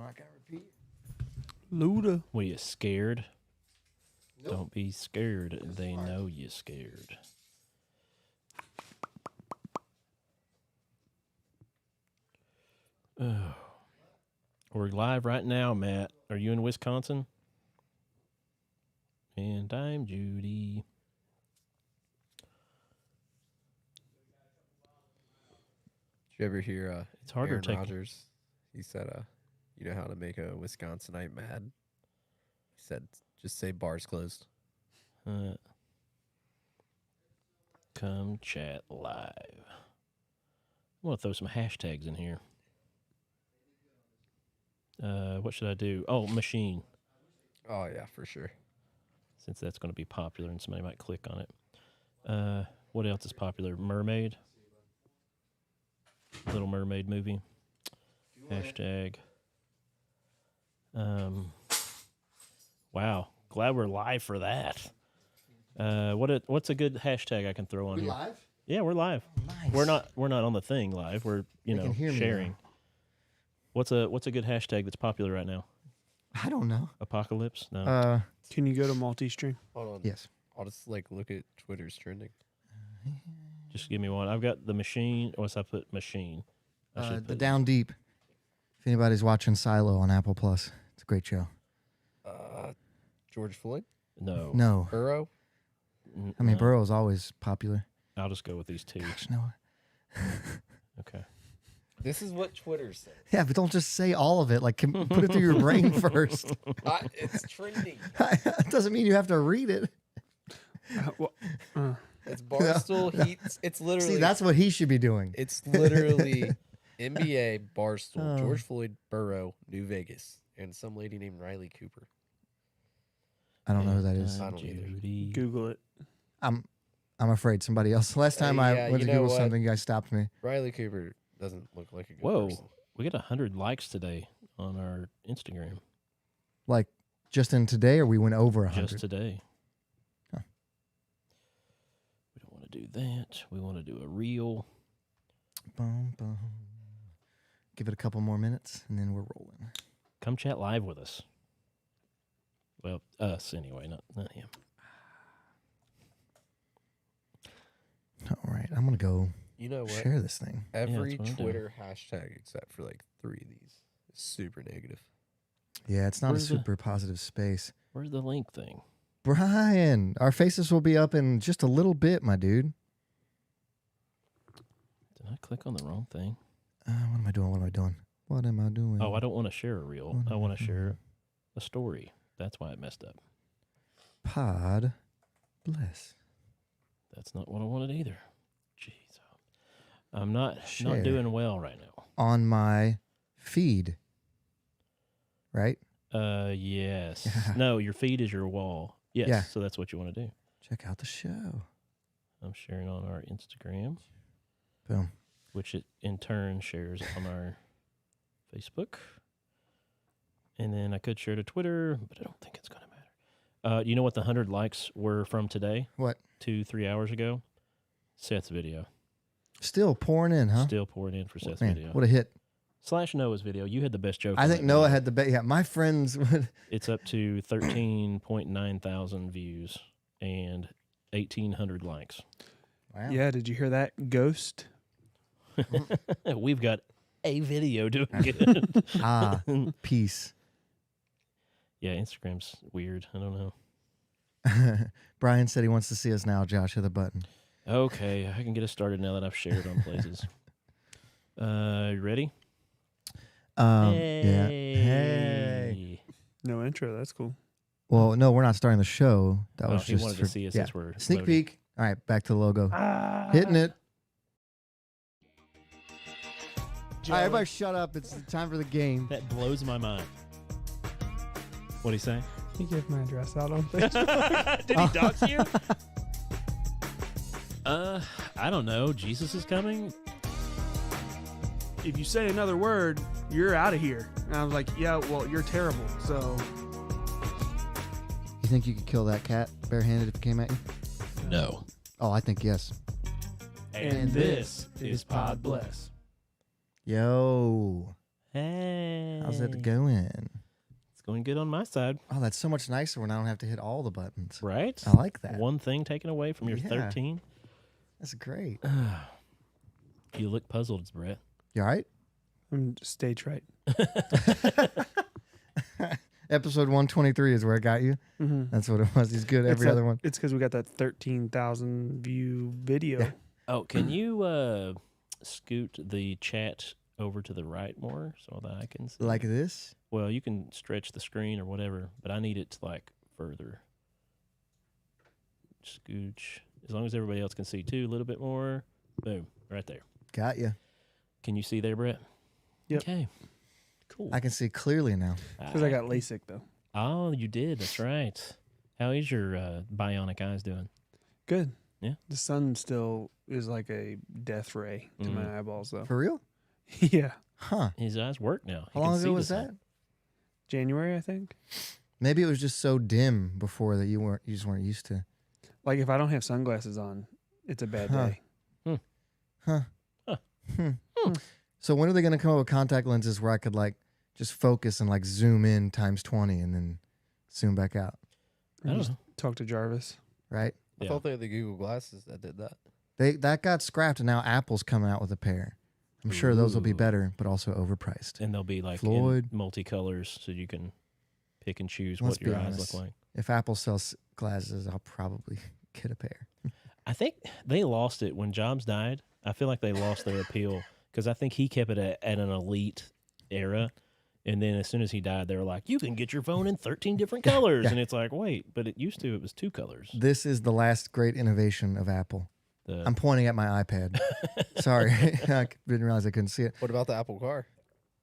not gonna repeat. Luda. Were you scared? Nope. Don't be scared. That's They smart. know you're scared. Oh. We're live right now, Matt. Are you in Wisconsin? And I'm Judy. Did you ever hear It's harder Aaron to take. Rodgers? He said, you know how to make a Wisconsinite mad? He said, just say bars closed. Come chat live. I want to throw some hashtags in here. What should I do? Oh, machine. Oh, yeah, for sure. Since that's going to be popular and somebody might click on it. What else is popular? Mermaid. Little Mermaid movie. Hashtag. Wow. Glad we're live for that. What's a good hashtag I can throw on We here? live? Yeah, we're live. Nice. We're not on the thing live. We're They can hear me sharing. now. What's a good hashtag that's popular right now? I don't know. Apocalypse? No. Can you go to multi-stream? Hold on. Yes. I'll just, look at Twitter's trending. Just give me one. I've got the machine. What's I put machine? I should The put- Down Deep. If anybody's watching Silo on Apple Plus, it's a great show. George Floyd? No. No, Burrow? I mean No. Burrow's always popular. I'll just go with these two. Gosh, no. Okay. This is what Twitter says. Yeah, but don't just say all of it. Like, put it through your brain first. It's trending. It doesn't mean you have to read it. It's Barstool. It's literally. See, that's what he should be doing. It's literally NBA, Barstool, Oh. George Floyd, Burrow, New Vegas, and some lady named Riley Cooper. I don't know who that is. I don't either. Judy. Google it. I'm afraid somebody else. Last time I yeah, went to you know Google what? something, you guys stopped me. Riley Cooper doesn't look like a good Whoa. person. We got 100 likes today on our Instagram. Like, just in today, or we went over 100? Just today. Huh. We don't want to do that. We want to do a reel. Boom, boom. Give it a couple more minutes, and then we're rolling. Come chat live with us. Well, us anyway, not him. All right, I'm going to go You know what? share this thing. Every that's what I'm Twitter hashtag except for 3 of these is super negative. Yeah, it's not Where's a the- super positive space. Where's the link thing? Brian, our faces will be up in just a little bit, my dude. Did I click on the wrong thing? What am I doing? What am I doing? What am I doing? Oh, I don't want to share a reel. What I am want to I doing? share a story. That's why it messed up. Pod bless. That's not what I wanted either. Jeez. I'm not Share. doing well right now. On my feed. Right? Yes. Yeah. No, your feed is your wall. Yes. Yeah. So that's what you want to do. Check out the show. I'm sharing on our Instagram, Boom. which it in turn shares on our Facebook. And then I could share to Twitter, but I don't think it's going to matter. You know what the 100 likes were from today? What? 2-3 hours ago? Seth's video. Still pouring in, huh? Still pouring in for Seth's Man, video. what a hit. / Noah's video. You had the best joke. I on think that Noah video. had the bet. Yeah, my friends would. It's up to 13.9 thousand views and 1,800 likes. Wow. Yeah, did you hear that? Ghost. We've got a video doing good. Peace. Yeah, Instagram's weird. I don't know. Brian said he wants to see us now. Josh, hit the button. Okay, I can get us started now that I've shared on places. You ready? Yeah. Hey. No intro. That's cool. Well, no, we're not starting the show. That Oh, was he just wanted for, to see us yeah. since we're Sneak loading. peek. All right, back to the logo. Hitting it. All right, everybody shut up. It's time for the game. That blows my mind. What'd he say? He gave my address out on Facebook. Did he dox you? I don't know. Jesus is coming. If you say another word, you're out of here. And I was like, yeah, well, you're terrible. So You think you could kill that cat barehanded if it came at you? No. Oh, I think yes. And this is Podbless. Yo. Hey. How's it going? It's going good on my side. Oh, that's so much nicer when I don't have to hit all the buttons. Right? I like that. One thing taken away from your Yeah. 13. That's great. You look puzzled, Brett. You all right? I'm stage right. Episode 123 is where it got you. Mm-hmm. That's what it was. He's good every other one. It's because we got that 13,000 view video. Yeah. Oh, can you scoot the chat over to the right more so that I can see? Like this? Well, you can stretch the screen or whatever, but I need it to like further. Scooch. As long as everybody else can see too, a little bit more. Boom. Right there. Got you. Can you see there, Brett? Yep. Okay. Cool. I can see clearly now. Because I got LASIK, though. Oh, you did. That's right. How is your bionic eyes doing? Good. Yeah. The sun still is like a death ray to Mhm. my eyeballs, though. For real? Yeah. Huh. His eyes work now. He How can long see ago the was sun. that? January, I think. Maybe it was just so dim before that you just weren't used to. Like, if I don't have sunglasses on, it's a bad Huh. day. So when are they going to come up with contact lenses where I could like just focus and like zoom in times 20 and then zoom back out, I Or don't just know. talk to Jarvis. right? I Yeah. thought they were the Google glasses that did that. That got scrapped and now Apple's coming out with a pair. I'm sure those will be Ooh. better, but also overpriced. And they'll be like Floyd. in multicolors so you can pick and choose Let's what your be eyes honest. look like. If Apple sells glasses, I'll probably get a pair. I think they lost it when Jobs died. I feel like they lost their appeal because I think he kept it at an elite era. And then as soon as he died, they were like, you can get your phone in 13 different colors. Yeah. And it's like, wait, but it was 2 colors. This is the last great innovation of Apple. I'm pointing at my iPad. Sorry. I didn't realize I couldn't see it. What about the Apple car?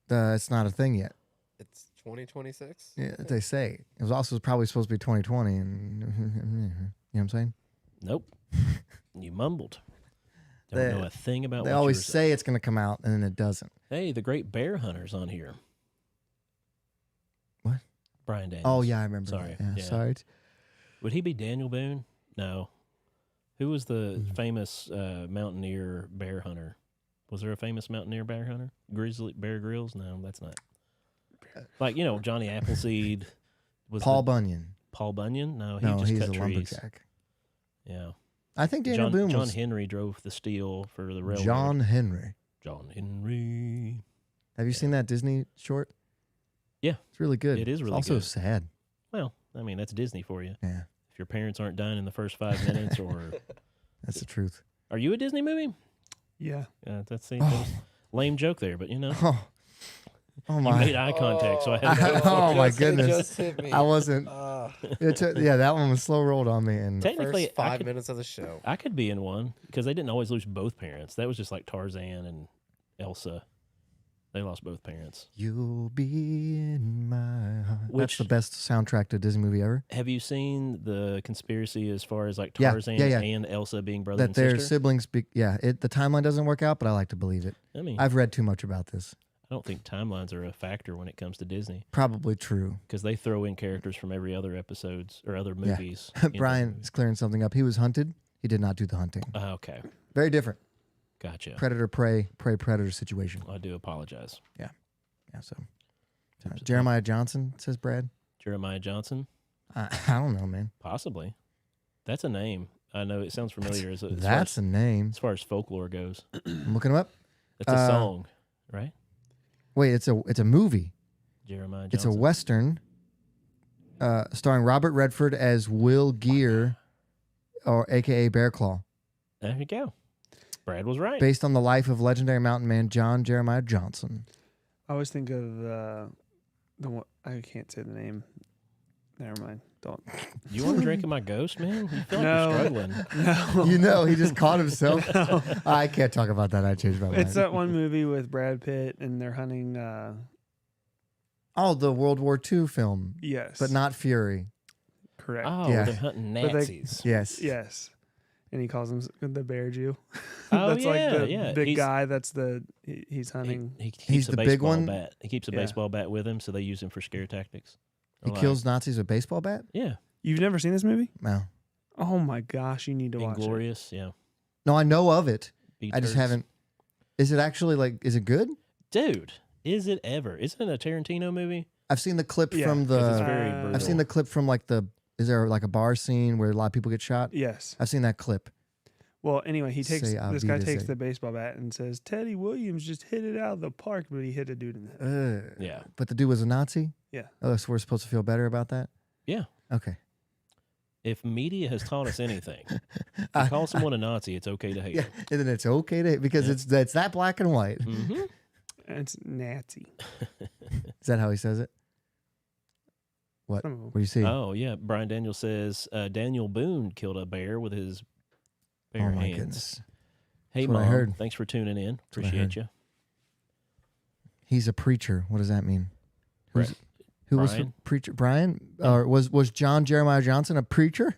It's not a thing yet. It's 2026. Yeah, they say. It was also probably supposed to be 2020. And you know what I'm saying? Nope. You mumbled. Don't They- know a thing about They what always you were say it's going to come out, and then it doesn't. Hey, the great bear hunter's on here. What? Brian Daniels. Oh, yeah, I remember. Sorry. That. Yeah. Sorry. Would he be Daniel Boone? No. Who was the Mm. famous mountaineer bear hunter? Was there a famous mountaineer bear hunter? Bear Grylls? No, that's not. Like, Johnny Appleseed. Was Paul the- Bunyan. Paul Bunyan? No, he No, just he's cut a trees. lumberjack. Yeah. I think Daniel Boone John was Henry drove the steel for the railroad. John Henry. John Henry. Have you seen that Disney short? Yeah. It's really good. It is really it's also good. sad. Well, I mean, that's Disney for you. Yeah, If your parents aren't done in the first 5 minutes, or that's the truth. are you a Disney movie? Yeah. That's Oh. that was a lame joke there, but Oh you my. made eye contact, so I had to go. Oh, my It goodness. just hit me. I wasn't. Ah, Yeah, that one was slow rolled on me. And Technically, first 5 minutes of the show. I could be in one because they didn't always lose both parents. That was just like Tarzan and Elsa. They lost both parents. you'll be in my heart. That's Which- the best soundtrack to a Disney movie ever. Have you seen the conspiracy as far as like Yeah, Tarzan yeah. and Elsa being brother That and their sister? siblings. The timeline doesn't work out, but I like to believe it. I mean, I've read too much about this. I don't think timelines are a factor when it comes to Disney Probably true. because they throw in characters from every other episodes or other Yeah. movies. into the Brian movie. is clearing something up. He was hunted. He did not do the hunting. Okay, Very different. gotcha. Predator, prey predator situation. I do apologize. Yeah. So Jeremiah Johnson, says Brad. Jeremiah Johnson, I don't know, man. possibly. That's a name. I know it sounds familiar That's a name. as far as folklore goes. I'm looking him up. It's a song, right? Wait, it's a movie. Jeremiah It's a Johnson. Western starring Robert Redford as Will Gear, or AKA Bear Claw, There you go. Brad was right. based on the life of legendary mountain man John Jeremiah Johnson. I always think of the one. I can't say the name. Never mind. Don't. You want to drink in my ghost, man? You feel like No. you're struggling. No. You know, he just caught himself. I can't talk about that. I changed my mind. It's that one movie with Brad Pitt and they're hunting. Oh, the World War II film, Yes. but not Fury. correct. Oh, Yeah. they're hunting But they- Nazis. Yes. Yes. And he calls him the Bear Jew. Oh, That's yeah, like the yeah. big He's- guy. That's he's hunting. He keeps He's a the big baseball one? bat. He keeps a Yeah. baseball bat with him, so they use him for scare tactics. He They're kills Nazis with a baseball bat? Yeah. You've never seen this movie? No. Oh my gosh, you need to watch it. Inglorious, yeah. No, I know of it. Beat I just turds. haven't. Is it actually is it good? Dude, Is it ever? Isn't it a Tarantino movie? I've seen the clip Yeah, from 'Cause it's the. very I've brutal. I've seen the clip from like the. Is there like a bar scene where a lot of people get shot? Yes. I've seen that clip. Well, anyway, this guy takes say. the baseball bat and says, Teddy Williams just hit it out of the park, but he hit a dude in the head. Yeah. But the dude was a Nazi? Yeah. Oh, so we're supposed to feel better about that? Yeah. Okay. If media has taught us anything, if you call someone a Nazi, it's okay to hate Yeah, them. and then it's okay to because it's that black and white. Mm-hmm. And it's Nazi. Is that how he says it? What? Some of 'em. What do you see? Oh, yeah. Brian Daniel says Daniel Boone killed a bear with his bare Oh, my hands. goodness. Hey, That's what I Mom. heard. Thanks for tuning in. what I Appreciate heard. you. He's a preacher. What does that mean? Brett. Who was the Brian? preacher? Brian? Or was John Jeremiah Johnson a preacher?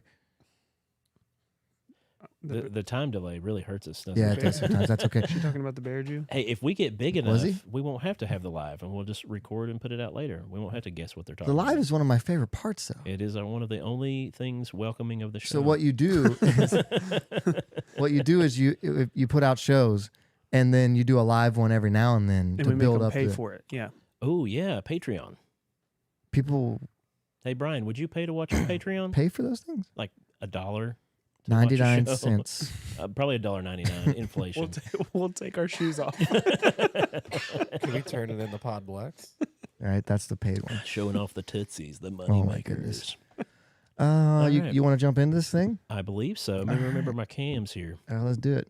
The time delay really hurts us, doesn't Yeah, it? it does sometimes. That's okay. Is she talking about the bear Jew? Hey, if we get big Was enough, he? we won't have to have the live, and we'll just record and put it out later. We won't have to guess what they're talking The about. live is one of my favorite parts, though. It is one of the only things welcoming of the show. So what you do is you put out shows, and then you do a live one every now and then And to we make build them up. pay for it. Yeah. Oh, yeah, Patreon. People Hey, Brian, would you pay to watch a Patreon? pay for those things. Like $1? 99 show. cents. Probably $1.99. Inflation. We'll take our shoes off. Can we turn it into Podbless? All right, that's the paid one. Showing off the tootsies, the money Oh, my makers. goodness. You right. you want to jump into this thing? I believe so. Let me remember my cams here. Let's do it.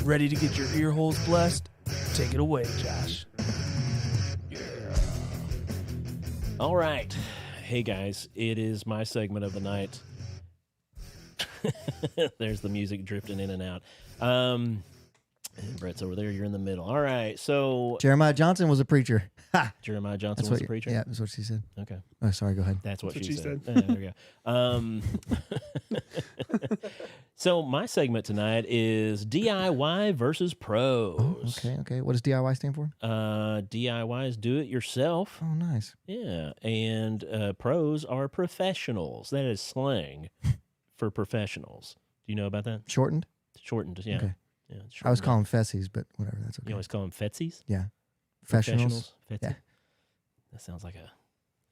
Ready to get your ear holes blessed? Take it away, Josh. All right. Hey, guys. It is my segment of the night. There's the music drifting in and out. And Brett's over there. You're in the middle. All right. So Jeremiah Johnson was a preacher. Ha! Jeremiah Johnson That's was what a preacher? Yeah, that's what she said. Okay. Oh, sorry. Go ahead. That's what That's she what she said. There we go. So my segment tonight is DIY versus pros. Oh, okay. What does DIY stand for? DIY is do it yourself. Oh, nice. Yeah. And pros are professionals. That is slang for professionals. Do you know about that? Shortened? Shortened. Yeah. Okay. Yeah, it's I was shortened. calling Fessies, but whatever. That's okay. You always call them fetsies? Yeah. Professionals. Fetsy? Yeah. That sounds like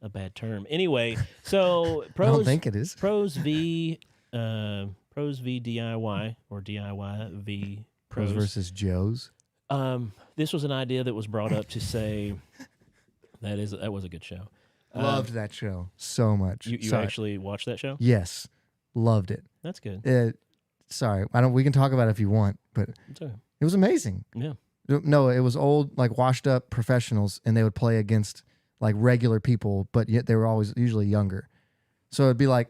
a bad term. Anyway, so I don't pros think it is. pros v DIY or DIY v Pros versus Joes. This was an idea that was brought up to say that was a good show. Loved that show so much. You Sorry. actually watched that show? Yes. Loved it. That's good. Sorry. We can talk about it if you want, but It's okay. it was amazing. Yeah. No, it was old, like washed up professionals, and they would play against like regular people, but yet they were always usually younger. So it'd be like,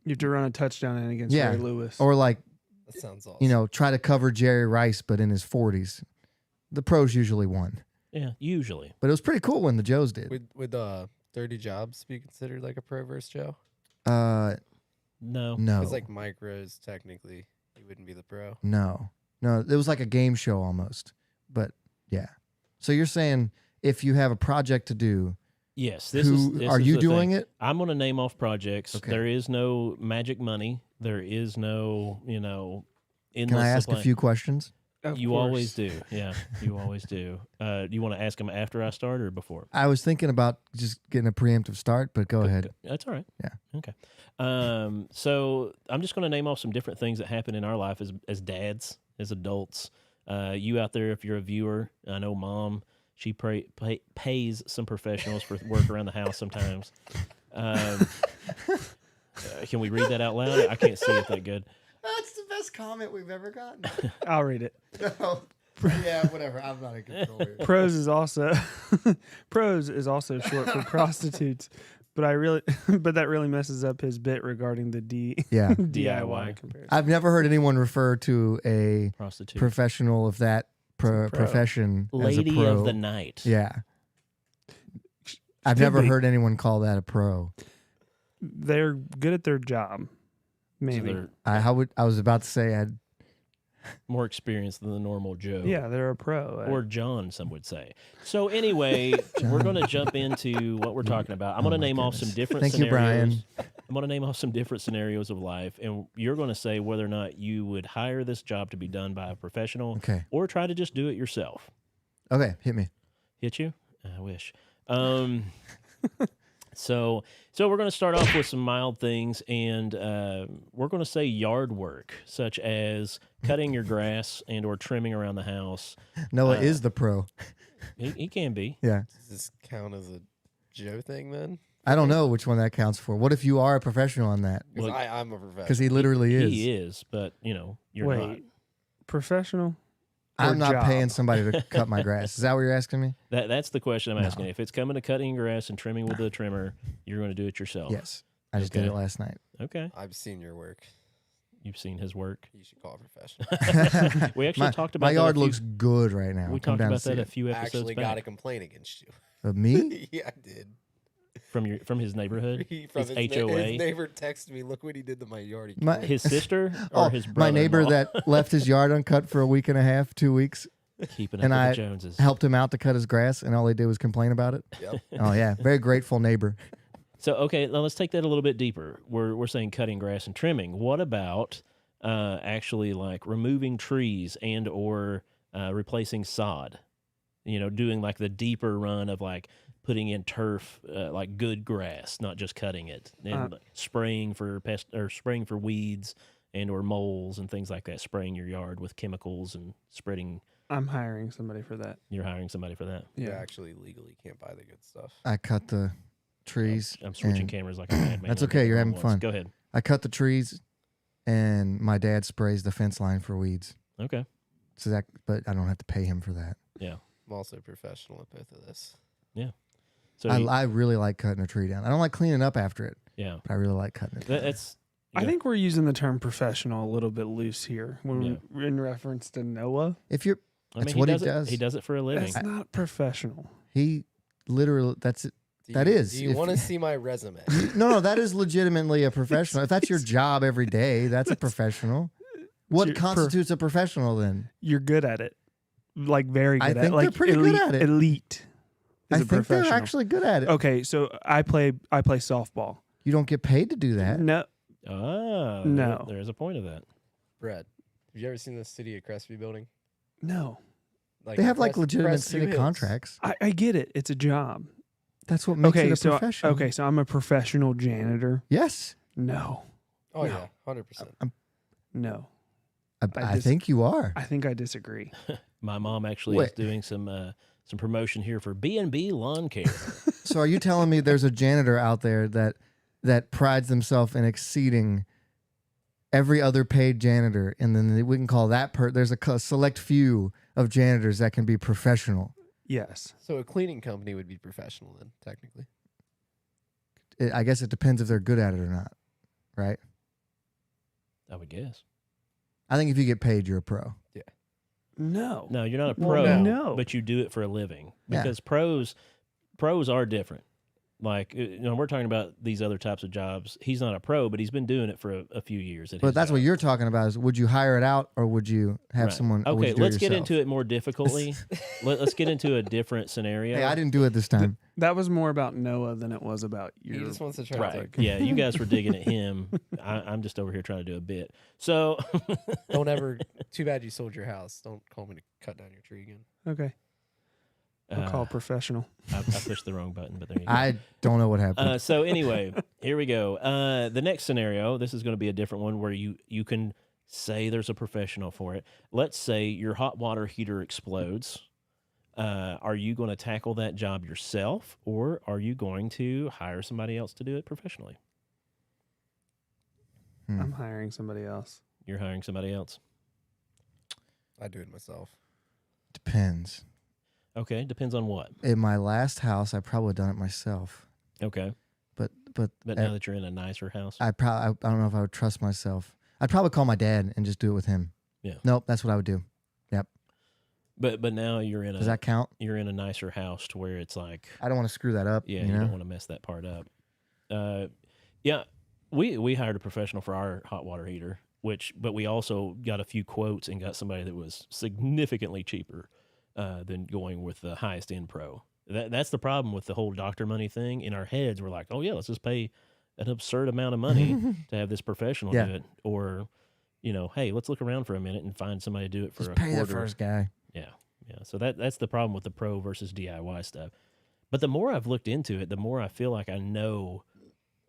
You have to run a touchdown in against Yeah. Ray Lewis. or like, That sounds awesome. try to cover Jerry Rice, but in his 40s. The pros usually won, Yeah, usually. but it was pretty cool when the Joes did. Would 30 Jobs be considered like a pro versus Joe? No. No. Because like Mike Rose, technically, he wouldn't be the pro. No, it was like a game show almost, but yeah. So you're saying if you have a project to do, Yes. are is you the doing thing. it? I'm going to name off projects. Okay. There is no magic money. There is no, endless Can I ask a supply. few questions? Of You course. always do. Yeah, you always do. Do you want to ask them after I start or before? I was thinking about just getting a preemptive start, but go ahead. That's all right. Yeah. Okay. So I'm just going to name off some different things that happen in our life as dads, as adults. You out there, if you're a viewer, I know Mom, she pays some professionals for work around the house sometimes. Can we read that out loud? I can't see it that good. That's the best comment we've ever gotten. I'll read it. No. Yeah, whatever. I'm not in control here. Pros is also short for prostitutes, but that really messes up his bit regarding the Yeah. DIY comparison. I've never heard anyone refer to a Prostitute. professional of that pro. profession as a Lady pro. of the night. Yeah. I've Could never be. heard anyone call that a pro. They're good at their job. So Maybe. they're I was about to say I'd more experienced than the normal Joe. Yeah, they're a pro. Or John, some would say. So anyway, we're going to jump into what we're talking about. I'm going to my name off some goodness. different Thank you, scenarios. Brian. I'm going to name off some different scenarios of life, and you're going to say whether or not you would hire this job to be done by a professional Okay. or try to just do it yourself. Okay, hit me. Hit you? I wish. So we're going to start off with some mild things, and we're going to say yard work, such as cutting your grass and or trimming around the house. Noah is the pro. He can be. Yeah. Does this count as a Joe thing then? I don't know which one that counts for. What if you are a professional on that? Because Well, I'm a professional. Because he literally is. He is, but you're Wait, not. professional? I'm or not job? paying somebody to cut my grass. Is that what you're asking me? That's the question I'm No. asking. If it's coming to cutting grass and trimming with a trimmer, you're going to do it yourself. Yes. I just did Okay. it last night. Okay. I've seen your work. You've seen his work. You should call a professional. We actually talked about my that a yard few- looks good right now. We Come talked down about to that see a it. few I episodes actually back. got a complaint against you. Of me? Yeah, I did. From his neighborhood. From His his HOA. His neighbor texted me, look what he did to my yard. He My- killed it." His sister or Oh, his brother. my neighbor that left his yard uncut for a week and a half, 2 weeks, keeping up and with I the Joneses. helped him out to cut his grass, and all he did was complain about it. Yep. Oh yeah, very grateful neighbor. So okay, now let's take that a little bit deeper. We're saying cutting grass and trimming. What about actually like removing trees and or replacing sod? Doing like the deeper run of like putting in turf, like good grass, not just cutting it, and like spraying for pest or spraying for weeds and or moles and things like that. Spraying your yard with chemicals and spreading. I'm hiring somebody for that. You're hiring somebody for that. You Yeah. actually legally can't buy the good stuff. I cut the trees. I'm switching and cameras like a madman. That's on okay, you're everyone having once. fun. Go ahead. I cut the trees, and my dad sprays the fence line for weeds. Okay. So but I don't have to pay him for that. Yeah. I'm also a professional at both of this. So I really like cutting a tree down. I don't like cleaning up after it, yeah, but I really like cutting it down. that's. I think we're using the term professional a little bit loose here when we're in reference to Noah. If you're, I mean, That's what he does. does. He does it for a living. That's not professional. he literally, that's it. Do That you- is, Do you if- want to see my resume? No, that is legitimately a professional. If that's your job every day, that's a professional. What your constitutes a professional then? You're good at it, like very I good at think it. Like they're pretty good elite, at it. Elite is I a think they're professional. actually good at it. Okay, so I play softball. You don't get paid to do that. No, Ah, No. There's a point of that. Brett, have you ever seen the City of Crestview building? no. Like They have like Crest- legitimate Crestview city Hills. contracts. I get it. It's a job. That's what makes Okay, it a so professional. okay, so I'm a professional janitor. Yes, No, Oh No. yeah, 100%. no. I think you are. I think I disagree. My mom actually is Wait. doing some promotion here for B&B Lawn Care. So are you telling me there's a janitor out there that prides themselves in exceeding every other paid janitor, and then we can call that there's a select few of janitors that can be professional. Yes. So a cleaning company would be professional then, technically. I guess it depends if they're good at it or not, right? I would guess. I think if you get paid, you're a pro. No. No, you're not a Well, pro, no. but you do it for a living. Yeah. Because pros are different. Like, we're talking about these other types of jobs. He's not a pro, but he's been doing it for a few years. But that's what you're talking about is would you hire it out or would you have Right. someone? or would Okay, you do let's get yourself? into it more difficultly. Let's get into a different scenario. Hey, I didn't do it this time. That was more about Noah than it was about He your. just wants to try Right. to Yeah, you guys were digging at him. I'm just over here trying to do a bit. So, don't ever. Too bad you sold your house. Don't call me to cut down your tree again. Okay. I'll call professional. I pushed the wrong button, but there you go. I don't know what happened. So anyway, here we go. The next scenario, this is going to be a different one where you can say there's a professional for it. Let's say your hot water heater explodes. Are you going to tackle that job yourself, or are you going to hire somebody else to do it professionally? I'm hiring somebody else. You're hiring somebody else. I do it myself. Depends. Okay, depends on what. In my last house, I probably done it myself. Okay, But now that you're in a nicer house, I don't know if I would trust myself. I'd probably call my dad and just do it with him. Yeah. Nope, that's what I would do. but now you're in Does that count? you're in a nicer house to where it's like, I don't want to screw that up. yeah, you you know? don't want to mess that part up. Yeah, we hired a professional for our hot water heater, but we also got a few quotes and got somebody that was significantly cheaper than going with the highest end pro. That's the problem with the whole doctor money thing. In our heads, we're like, oh yeah, let's just pay an absurd amount of money to have this professional Yeah. do it, or hey, let's look around for a minute and find somebody to do it for Just a pay the quarter. first guy. Yeah. Yeah. So that's the problem with the pro versus DIY stuff. But the more I've looked into it, the more I feel like I know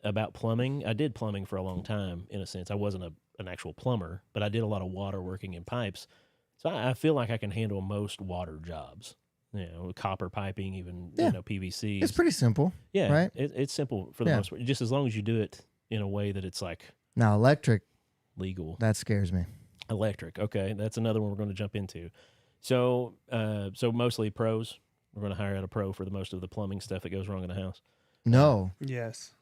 about plumbing. I did plumbing for a long time, in a sense. I wasn't an actual plumber, but I did a lot of water working in pipes. So I feel like I can handle most water jobs. Copper piping, even PVC. It's pretty simple. Yeah, right? It's simple for the most part. Just as long as you do it in a way that it's like Now, electric, legal. that scares me. Electric, okay, that's another one we're going to jump into. So, mostly pros. We're going to hire out a pro for the most of the plumbing stuff that goes wrong in the house. No. Yes.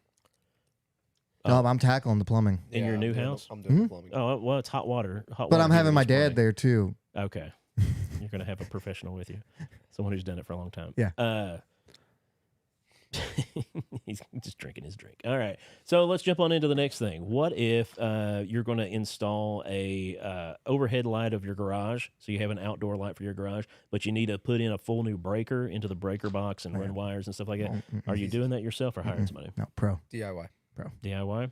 No, I'm tackling the plumbing. In your I'm new doing house? I'm doing the plumbing. Oh, well, it's hot water. But I'm having my dad there too. Okay. You're going to have a professional with you. Someone who's done it for a long time. Yeah. He's just drinking his drink. All right. So let's jump on into the next thing. What if you're going to install a overhead light of your garage? So you have an outdoor light for your garage, but you need to put in a full new breaker into the breaker box and run wires and stuff like that. Are you doing that yourself or hiring somebody? No, pro. DIY. DIY?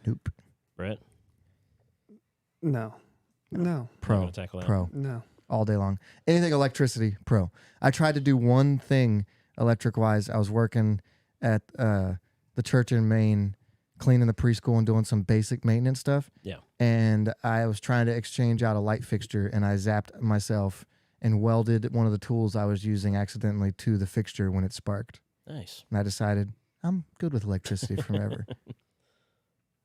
Nope. Brett? No. No. Pro. Gonna tackle that? Pro. No. All day long. Anything electricity, pro. I tried to do one thing electric wise. I was working at the church in Maine, cleaning the preschool and doing some basic maintenance stuff. Yeah. And I was trying to exchange out a light fixture, and I zapped myself and welded one of the tools I was using accidentally to the fixture when it sparked. Nice. And I decided I'm good with electricity forever.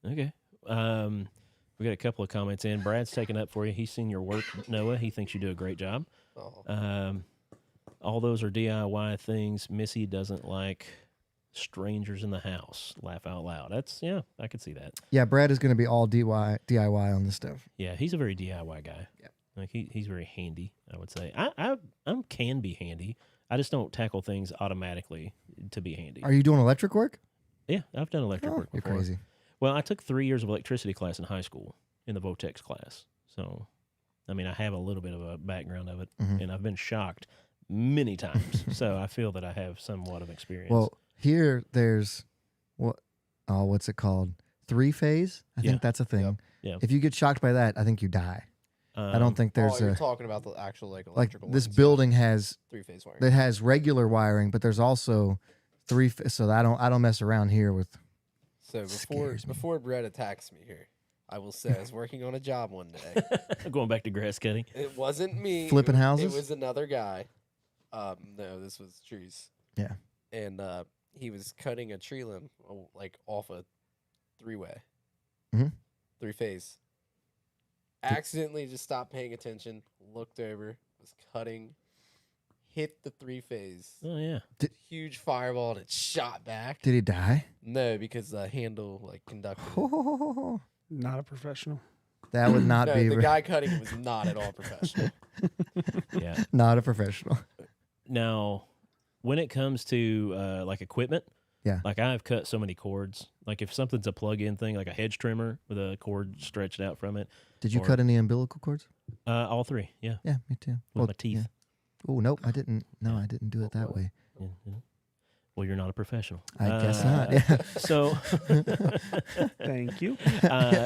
Okay. We got a couple of comments in. Brad's taking up for you. He's seen your work, Noah. He thinks you do a great job. Oh. All those are DIY things. Missy doesn't like strangers in the house. Laugh out loud. I could see that. Yeah, Brad is going to be all DIY on this stuff. Yeah, he's a very DIY guy. Yeah. Like he's very handy, I would say. I can be handy. I just don't tackle things automatically to be handy. Are you doing electric work? Yeah, I've done electric work You're before. crazy. Well, I took 3 years of electricity class in high school in the Votex class. So, I mean, I have a little bit of a background of it, and I've been shocked many times. So I feel that I have somewhat of experience. Well, here there's what's it called? 3-phase. I think that's a thing. Yep. Yeah. If you get shocked by that, I think you die. I don't think there's you're talking about the actual like electrical this lines, building has 3-phase wiring. that has regular wiring, but there's also so I don't mess around here with. So Scares me. before Brett attacks me here, I will say I was working on a job one day. Going back to grass cutting. It wasn't me. Flipping houses? It was another guy. No, this was trees. Yeah. And he was cutting a tree limb like off a 3-way. Mhm. 3-phase. Accidentally just stopped paying attention, looked over, was cutting, hit the 3-phase. Oh, yeah. Huge fireball and it shot back. Did he die? No, because the handle conducted. Not a professional. That would not No, be the guy cutting it was not at all professional. Yeah. not a professional. Now, when it comes to like equipment, Yeah. like I've cut so many cords. Like if something's a plug-in thing, like a hedge trimmer with a cord stretched out from it. Did you Or- cut any umbilical cords? All three, yeah, Yeah, me too. with my teeth. Oh nope, I didn't. No, I didn't do it that way. Yeah, yeah. Well, you're not a professional. I guess not. Yeah. So, Thank you.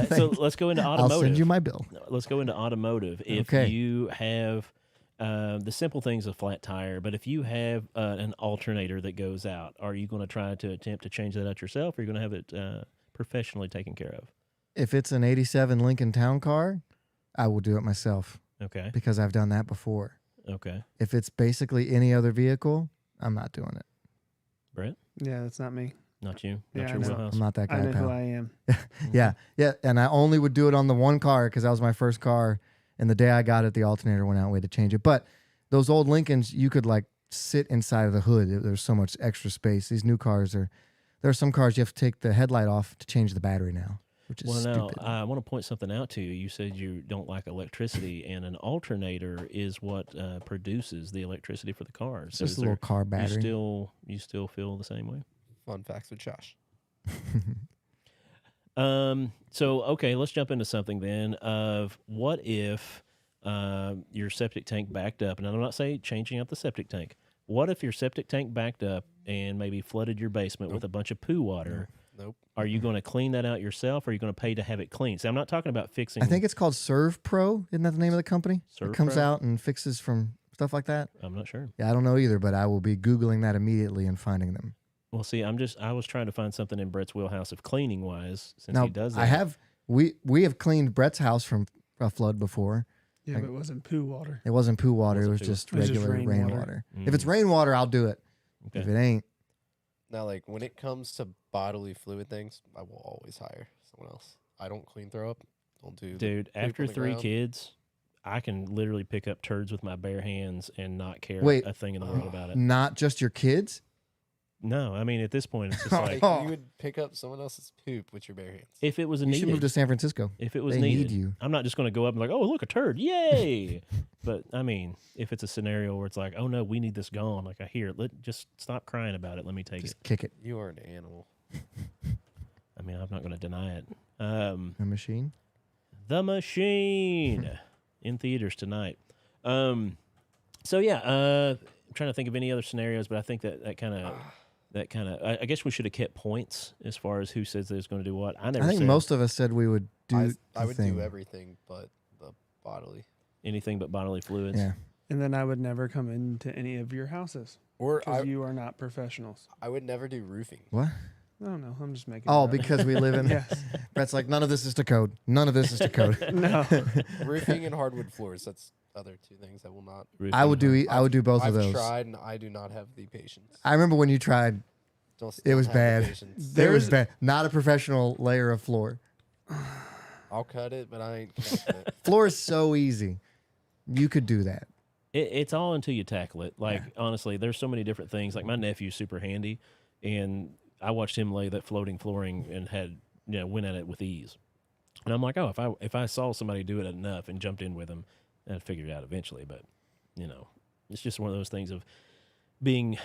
so let's go into automotive. I'll send you my bill. Let's go into automotive. If Okay. you have the simple things, a flat tire, but if you have an alternator that goes out, are you going to try to attempt to change that out yourself, or are you going to have it professionally taken care of? If it's an '87 Lincoln Town Car, I will do it myself Okay. because I've done that before. Okay. If it's basically any other vehicle, I'm not doing it. Brett, Yeah, that's not me. not you. Yeah, Not I your know. wheelhouse. I'm not that I guy, know who pal. I am. Yeah, yeah, and I only would do it on the one car because that was my first car, and the day I got it, the alternator went out. We had to change it. But those old Lincolns, you could like sit inside of the hood. There's so much extra space. These new cars there are some cars you have to take the headlight off to change the battery now, which is Well, now, stupid. I want to point something out to you. You said you don't like electricity, and an alternator is what produces the electricity for the cars. It's So just is a little there- car battery. You still feel the same way? Fun facts with Josh. So okay, let's jump into something then. Of what if your septic tank backed up? And I'm not saying changing out the septic tank. What if your septic tank backed up and maybe flooded your basement with a bunch of poo water? Nope. Are you going to clean that out yourself, or are you going to pay to have it cleaned? See, I'm not talking about fixing. I think it's called Serve Pro. Isn't that the name of the company? Serve It comes Pro? out and fixes from stuff like that? I'm not sure. Yeah, I don't know either, but I will be Googling that immediately and finding them. Well, see, I was trying to find something in Brett's wheelhouse of cleaning wise, since Now, he does that. I have, we have cleaned Brett's house from a flood before. Yeah, but it wasn't poo water. It wasn't poo water. It was Wasn't poo. just It was just regular rainwater. rainwater. If it's rainwater, I'll do it. Okay. If it ain't, Now, like when it comes to bodily fluid things, I will always hire someone else. I don't clean throw up. Don't do. Dude, poop after on the 3 ground. kids, I can literally pick up turds with my bare hands and not care Wait. a thing in the world about it. not just your kids. No, I mean at this point it's just Like like you would pick up someone else's poop with your bare hands. if it was You should move needed. to San Francisco. If it was They needed, need you. I'm not just going to go up and like, oh look, a turd, yay! But I mean, if it's a scenario where it's like, oh no, we need this gone, like I hear it, just stop crying about it. Let me take Just it. kick it. You are an animal. I mean, I'm not going to deny it. A machine. The Machine in theaters tonight. So yeah, I'm trying to think of any other scenarios, but I think that kind of. I guess we should have kept points as far as who says they're going to do what. I never I think said most of us said we would do. I the would thing. do everything but the bodily. anything but bodily fluids. Yeah. And then I would never come into any of your houses Or because you are not professionals. I would never do roofing. What? I don't know. I'm just making. Oh, it up. because we live in. Yes. Brett's like, none of this is to code. None of this is to code. No. Roofing and hardwood floors. That's other two things I will not. Roofing I would do. and- I would do both I've of those. tried and I do not have the patience. I remember when you tried. Don't, It was don't have the bad. patience. It was bad. Not a professional layer of floor. I'll cut it, but I ain't cutting it. Floor is so easy. You could do that. It's all until you tackle it. Like honestly, there's so many different things. Like my nephew's super handy, and I watched him lay that floating flooring and had went at it with ease. And I'm like, oh, if I saw somebody do it enough and jumped in with him, I'd figure it out eventually. But it's just one of those things of being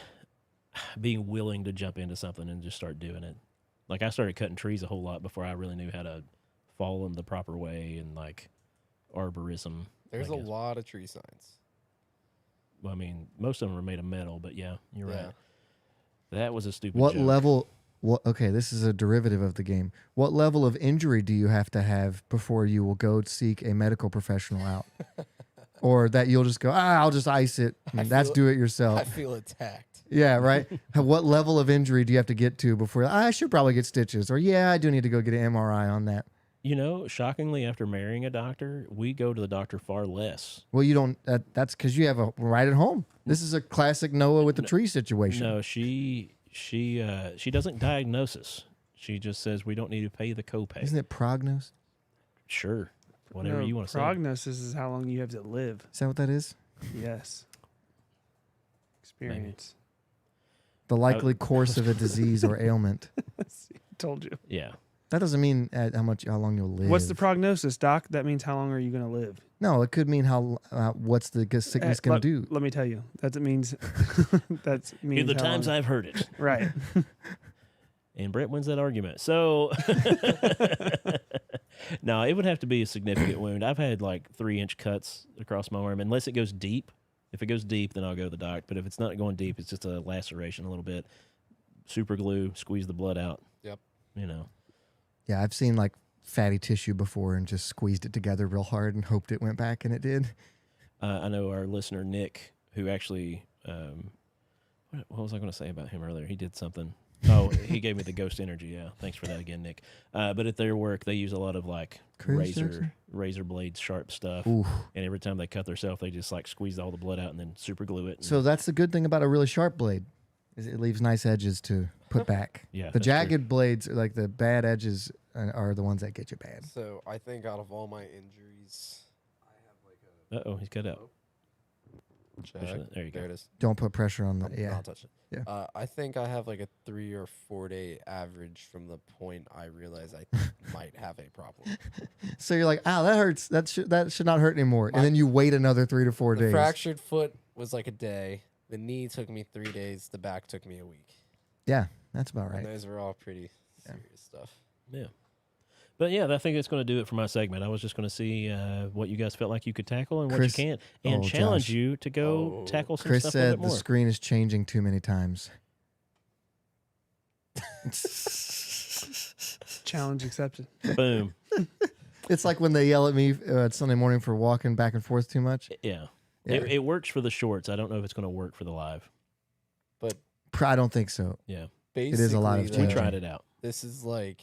willing to jump into something and just start doing it. Like I started cutting trees a whole lot before I really knew how to follow them the proper way and like arborism. There's I a guess. lot of tree signs. Well, I mean, most of them are made of metal, but yeah, you're Yeah. right. That was a stupid What joke. level? What? Okay, this is a derivative of the game. What level of injury do you have to have before you will go seek a medical professional out, or that you'll just go, I'll just ice it. And that's feel- do it yourself. I feel attacked. Yeah, right. What level of injury do you have to get to before I should probably get stitches, or yeah, I do need to go get an MRI on that. Shockingly, after marrying a doctor, we go to the doctor far less. Well, you don't. That's because you have a right at home. This is a classic Noah with the tree situation. No, she doesn't diagnose us. She just says we don't need to pay the copay. Isn't it prognos? Sure, whatever No, you want to say. prognosis is how long you have to live. Is that what that is? Yes. Experience. The likely course of a disease or ailment. Told you. Yeah, That doesn't mean how long you'll live. What's the prognosis, Doc? That means how long are you going to live? No, it could mean what's the sickness going to do. Let me tell you. That means. That means. in the how times long- I've heard it, Right. and Brett wins that argument. So, no, it would have to be a significant wound. I've had like 3-inch cuts across my arm, unless it goes deep. If it goes deep, then I'll go to the doc. But if it's not going deep, it's just a laceration a little bit. Super glue, squeeze the blood out. Yep. Yeah, I've seen like fatty tissue before and just squeezed it together real hard and hoped it went back, and it did. I know our listener Nick, who actually, what was I going to say about him earlier? He did something. Oh, he gave me the ghost energy. Yeah, thanks for that again, Nick. But at their work, they use a lot of like Chris Jackson? razor blades, sharp stuff. Ooh. And every time they cut themselves, they just like squeeze all the blood out and then super glue it. So that's the good thing about a really sharp blade, is it leaves nice edges to put back. Yeah, The that's true. jagged blades, like the bad edges, are the ones that get you bad. So I think out of all my injuries, He's cut out. check. There you go. There it is. Don't put pressure on the. Yeah. Not touch it. Yeah. I think I have like a 3 or 4 day average from the point I realize I might have a problem. So you're like, that hurts. That should not hurt anymore. And then you wait another 3 to 4 The days. fractured foot was like a day. The knee took me 3 days. The back took me a week. Yeah, that's about And right. those were all pretty serious stuff. Yeah. But yeah, I think that's going to do it for my segment. I was just going to see what you guys felt like you could tackle and Chris- what you can't, and oh, challenge Josh. you to go tackle some Chris stuff a little said bit the more. screen is changing too many times. Challenge accepted. Boom. It's like when they yell at me Sunday morning for walking back and forth too much. Yeah. It works for the shorts. I don't know if it's going to work for the live. But I don't think so. Yeah, basically, is a lot of we changing. tried it out. This is like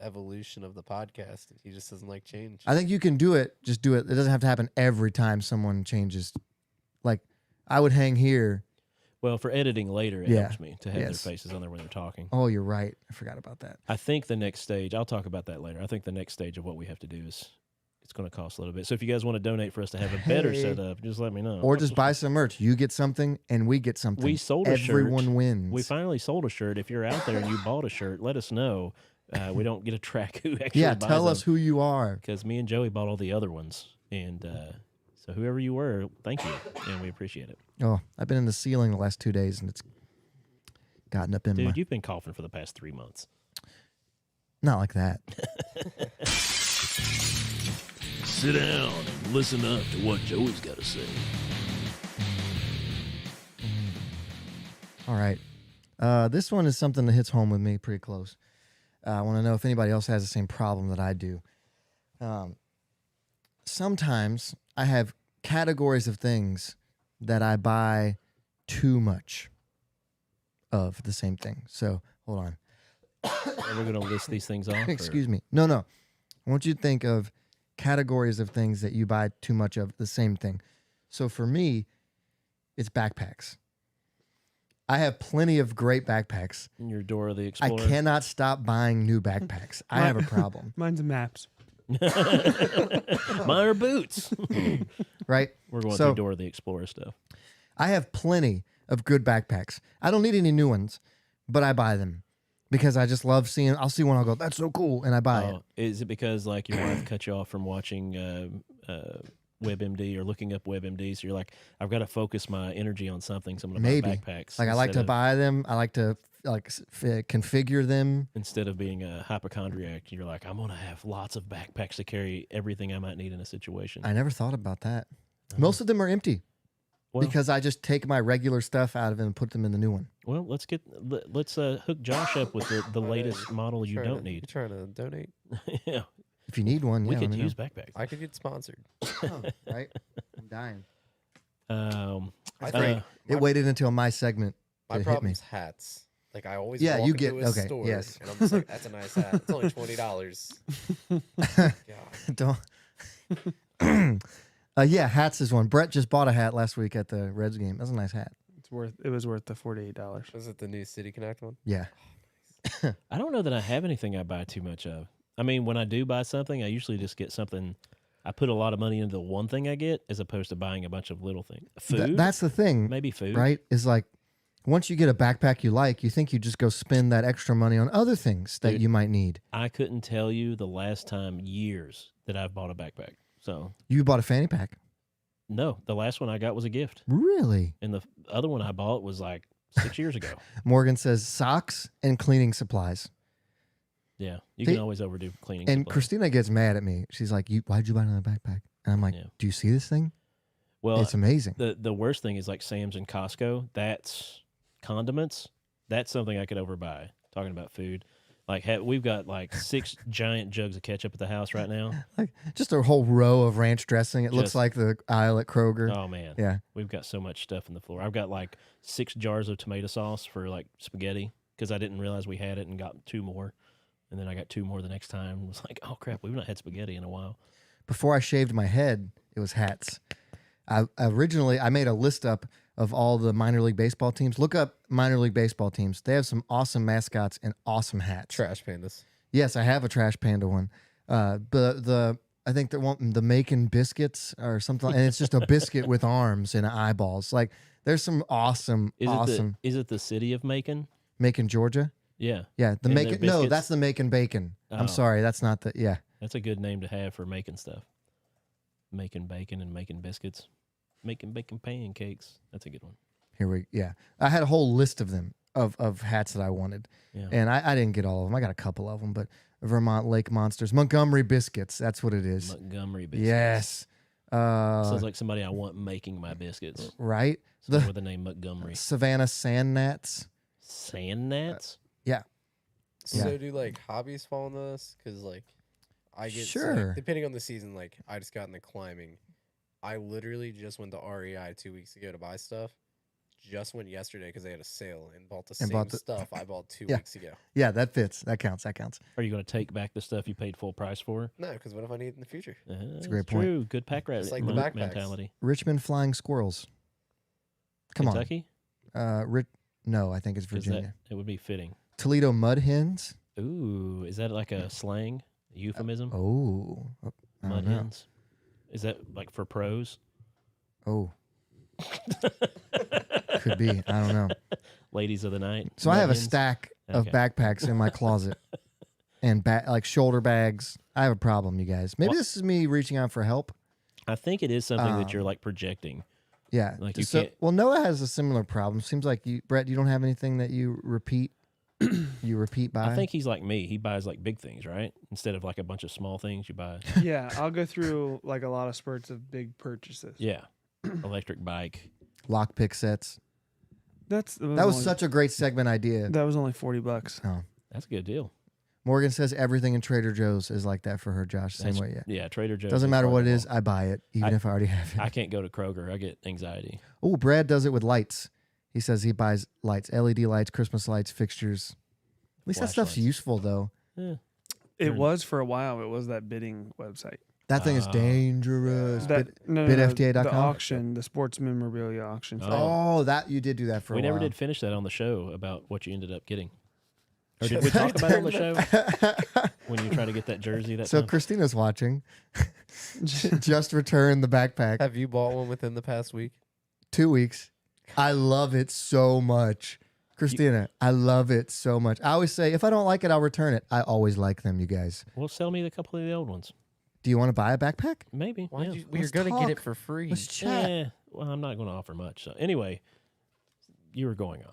evolution of the podcast. He just doesn't like change. I think you can do it. Just do it. It doesn't have to happen every time someone changes. Like, I would hang here. Well, for editing later, it Yeah. helps me to have Yes. their faces on there when they're talking. Oh, you're right. I forgot about that. I think the next stage, I'll talk about that later. I think the next stage of what we have to do is it's going to cost a little bit. So if you guys want to donate for us to have a better Hey. setup, just let me know. Or just buy some merch. You get something, and we get something. We sold a shirt. Everyone wins. We finally sold a shirt. If you're out there and you bought a shirt, let us know. We don't get to track who actually yeah, buys tell us them, who you are. because me and Joey bought all the other ones. And so whoever you were, thank you. And we appreciate it. Oh, I've been in the ceiling the last 2 days, and it's gotten up in Dude, my... you've been coughing for the past 3 months. Not like that. Sit down and listen up to what Joey's got to say. All right. This one is something that hits home with me pretty close. I want to know if anybody else has the same problem that I do. Sometimes I have categories of things that I buy too much of the same thing. So, hold on. Are we going to list these things off? Excuse me. No. I want you to think of categories of things that you buy too much of the same thing. So for me, it's backpacks. I have plenty of great backpacks. Your Dora the I Explorer. cannot stop buying new backpacks. I have a problem, Mine's maps. Mine are boots. right? We're going So- through Dora the Explorer stuff. I have plenty of good backpacks. I don't need any new ones, but I buy them because I just love seeing. I'll see one, I'll go, "That's so cool," and I buy it. Oh, is it because like your wife cut you off from watching WebMD or looking up WebMD? So you're like, I've got to focus my energy on something, so I'm going to Maybe. buy backpacks. Like I like instead to of- buy them. I like to configure them. Instead of being a hypochondriac, you're like, I'm going to have lots of backpacks to carry everything I might need in a situation. I never thought about that. Most of them are empty Well, because I just take my regular stuff out of it and put them in the new one. well, let's hook Josh up with the latest model you don't You need. trying to donate? Yeah, If you need one, we yeah, could let me use backpacks. I could get sponsored. know. Right? I'm dying. I Uh, think It waited until my segment my to hit me. problem's hats. Like I always Yeah, walk you into get- a okay, store yes. and I'm just like, that's a nice hat. It's only $20. God. Don't. Yeah, hats is one. Brett just bought a hat last week at the Reds game. That's a nice hat. It was worth the $48. Was it the new City Connect one? Yeah. I don't know that I have anything I buy too much of. I mean, when I do buy something, I usually just get something. I put a lot of money into the one thing I get, as opposed to buying a bunch of little things. Food, That's the thing, maybe food, right? Is like once you get a backpack you like, you think you just go spend that extra money on other things that Dude. you might need. I couldn't tell you the last time years that I've bought a backpack. So You bought a fanny pack. no, the last one I got was a gift, Really? and the other one I bought was like 6 years ago. Morgan says socks and cleaning supplies. Yeah, you See- can always overdo cleaning. And supplies. Christina gets mad at me. She's like, why'd you buy another backpack? And I'm like, Yeah. do you see this thing? well, It's amazing. the worst thing is like Sam's and Costco. That's condiments. That's something I could overbuy. Talking about food, like we've got like 6 giant jugs of ketchup at the house right now. Like just a whole row of ranch dressing. It looks Just- like the aisle at Kroger. Oh man, Yeah. we've got so much stuff in the floor. I've got like 6 jars of tomato sauce for like spaghetti because I didn't realize we had it and got 2 more, and then I got 2 more the next time. And was like, oh crap, we've not had spaghetti in a while. Before I shaved my head, it was hats. I made a list up of all the minor league baseball teams. Look up minor league baseball teams. They have some awesome mascots and awesome hats. Trash pandas. Yes, I have a Trash Panda one. But I think the Macon biscuits or something, and it's just a biscuit with arms and eyeballs. Like there's some awesome. Is it the city of Macon? Macon, Georgia. Yeah, Yeah, the And their Macon. No, biscuits? that's the Macon bacon. Oh. I'm sorry, that's not the. Yeah, that's a good name to have for making stuff. Making bacon and making biscuits. Making bacon pancakes. That's a good one. here we. Yeah, I had a whole list of them of hats that I wanted. Yeah. And I didn't get all of them. I got a couple of them, but Vermont Lake Monsters, Montgomery Biscuits. That's what it is. Montgomery biscuits. Yes. Sounds like somebody I want making my biscuits. Right. Somebody The with the name Montgomery. Savannah Sand Gnats. Sand gnats? Yeah. So do like hobbies fall into this? Because like I get so, like, Sure. depending on the season. Like I just got into climbing, I literally just went to REI 2 weeks ago to buy stuff. Just went yesterday because they had a sale and bought the same stuff I bought 2 Yeah. weeks ago. Yeah, that fits. That counts. That counts. Are you going to take back the stuff you paid full price for? No, because what if I need it in the future? That's a great point. True. Good pack rat Just like the backpacks. mentality. Richmond Flying Squirrels. Come Kentucky? on. No, I think it's 'Cause Virginia. It would be fitting. Toledo Mud Hens. Ooh, is that like a slang euphemism? Oh, I Mud don't know. hens. Is that like for pros? Oh, could be. I don't know. Ladies of the night. So I mud have a hens? stack of Okay. backpacks in my closet and like shoulder bags. I have a problem, you guys. Maybe What? this is me reaching out for help. I think it is something that you're like projecting. Yeah. Like you can't- Well, Noah has a similar problem. Seems like you, Brett, you don't have anything that you repeat. You repeat by. I think he's like me. He buys like big things, right? Instead of like a bunch of small things, you buy. Yeah, I'll go through like a lot of spurts of big purchases. Yeah. Electric bike. lockpick sets. That That was such a great segment idea. That was only $40. Oh. That's a good deal. Morgan says everything in Trader Joe's is like that for her, Josh. Same way, yeah. Yeah, Trader Joe's. Doesn't is matter what it probably is, I buy it, even if I already have it. I can't go to Kroger. I get anxiety. Oh, Brad does it with lights. He says he buys lights, LED lights, Christmas lights, fixtures. At least that stuff's Flashlights. useful, though. Yeah. It was for a while. It was that bidding website. That thing is dangerous. No, bidfta.com? The auction, the sports memorabilia auction. Oh, that you did do that for a We while. never did finish that on the show about what you ended up getting. Or did we talk about it on the show when you try to get that jersey? That So time? Christina's watching. Just returned the backpack. Have you bought one within the past week? 2 weeks. I love it so much. Christina, I love it so much. I always say, if I don't like it, I'll return it. I always like them, you guys. Well, sell me a couple of the old ones. Do you want to buy a backpack? Maybe. Why yeah. did we were Let's going to get it talk. for free. Let's chat. Yeah. Well, I'm not going to offer much. So anyway, you were going on.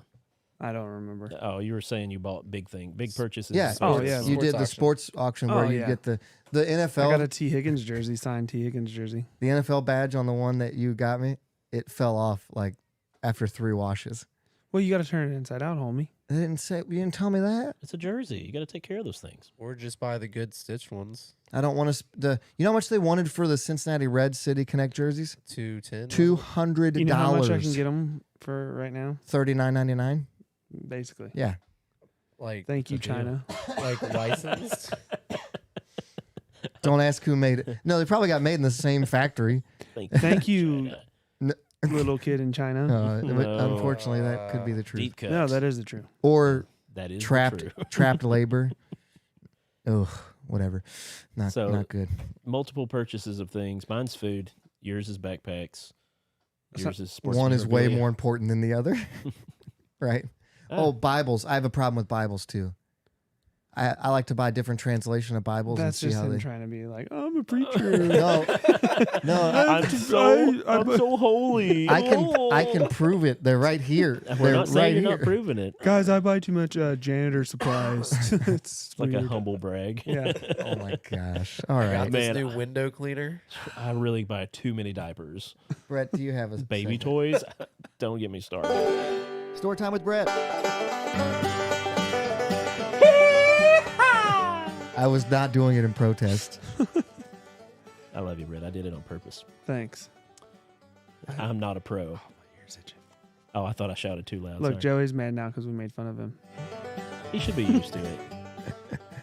I don't remember. Oh, you were saying you bought big purchases. Yeah. Oh, yeah. You did the auction. sports auction where Oh, you yeah. get the I got a NFL, T. Higgins jersey, signed T. Higgins jersey. the NFL badge on the one that you got me. It fell off like after 3 washes. Well, you got to turn it inside out, homie. They didn't say. You didn't tell me that. It's a jersey. You got to take care of those things. Or just buy the good stitched ones. I don't want to. You know how much they wanted for the Cincinnati Red City Connect jerseys? $210. $200. You know how much I can get them for right now? $39.99. Basically. Yeah. Like, Thank you, It's a deal. China. like licensed. Don't ask who made it. No, they probably got made in the same factory. Thank you, No. little kid in China. No. Unfortunately, that could be the truth. Deep cuts. No, that is the truth. Or that is trapped true. trapped labor. Ugh, whatever. Not So- good. Multiple purchases of things. Mine's food. Yours is backpacks. Yours is sports. One is way memorabilia. more important than the other. Right? Oh, Bibles. I have a problem with Bibles too. I like to buy different translation of Bibles That's and see just how him they. trying to be like, I'm a preacher. No, no. I'm so holy. I can prove it. They're right here. We're They're not saying right you're here. not proving it. Guys, I buy too much janitor supplies. It's Like a weird. humble brag. Yeah. Oh my gosh! All Got right, this Man, new window cleaner. I really buy too many diapers. Brett. Do you have a Baby segment? toys. Don't get me started. Story time with Brett. I was not doing it in protest. I love you, Brett. I did it on purpose. Thanks. I'm not a pro. Ears itching. Oh, I thought I shouted too loud. Look, Sorry. Joey's mad now because we made fun of him. He should be used to it.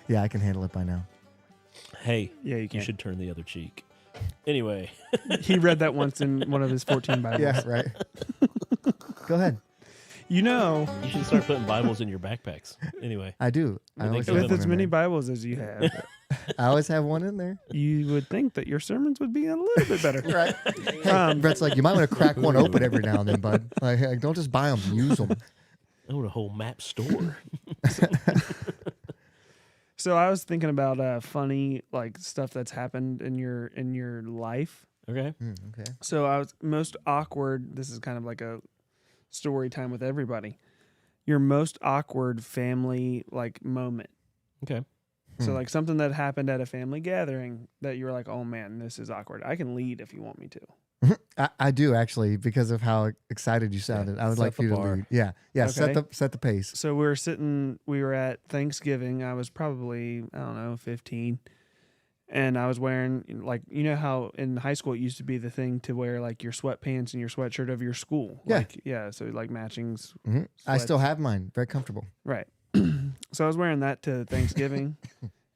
Yeah, I can handle it by now. Hey, Yeah, you you can. should turn the other cheek. Anyway, He read that once in one of his 14 Bibles. Yeah, right. Go ahead. You know, you should start putting Bibles in your backpacks. Anyway, I do. I Well, always, they have with one as in many there. Bibles as you have, I always have one in there. you would think that your sermons would be a little bit better. Right. Hey, Brett's like, you might want to crack one open every now and then, bud. Like, don't just buy them, use them. I want a whole map store. So I was thinking about funny like stuff that's happened in your life. Okay. Okay. So I was most awkward. This is kind of like a story time with everybody. Your most awkward family like moment. Okay. So Hmm. like something that happened at a family gathering that you were like, oh man, this is awkward. I can lead if you want me to. I do actually because of how excited you sounded. I would set like for you the to bar. lead. Yeah. Yeah. Okay. Set the pace. So we were at Thanksgiving. I was probably, I don't know, 15. And I was wearing, like, you know how in high school it used to be the thing to wear like your sweatpants and your sweatshirt of your school. Yeah. Like, yeah. So like matching. I still sweats. have mine. Very comfortable. Right. So I was wearing that to Thanksgiving,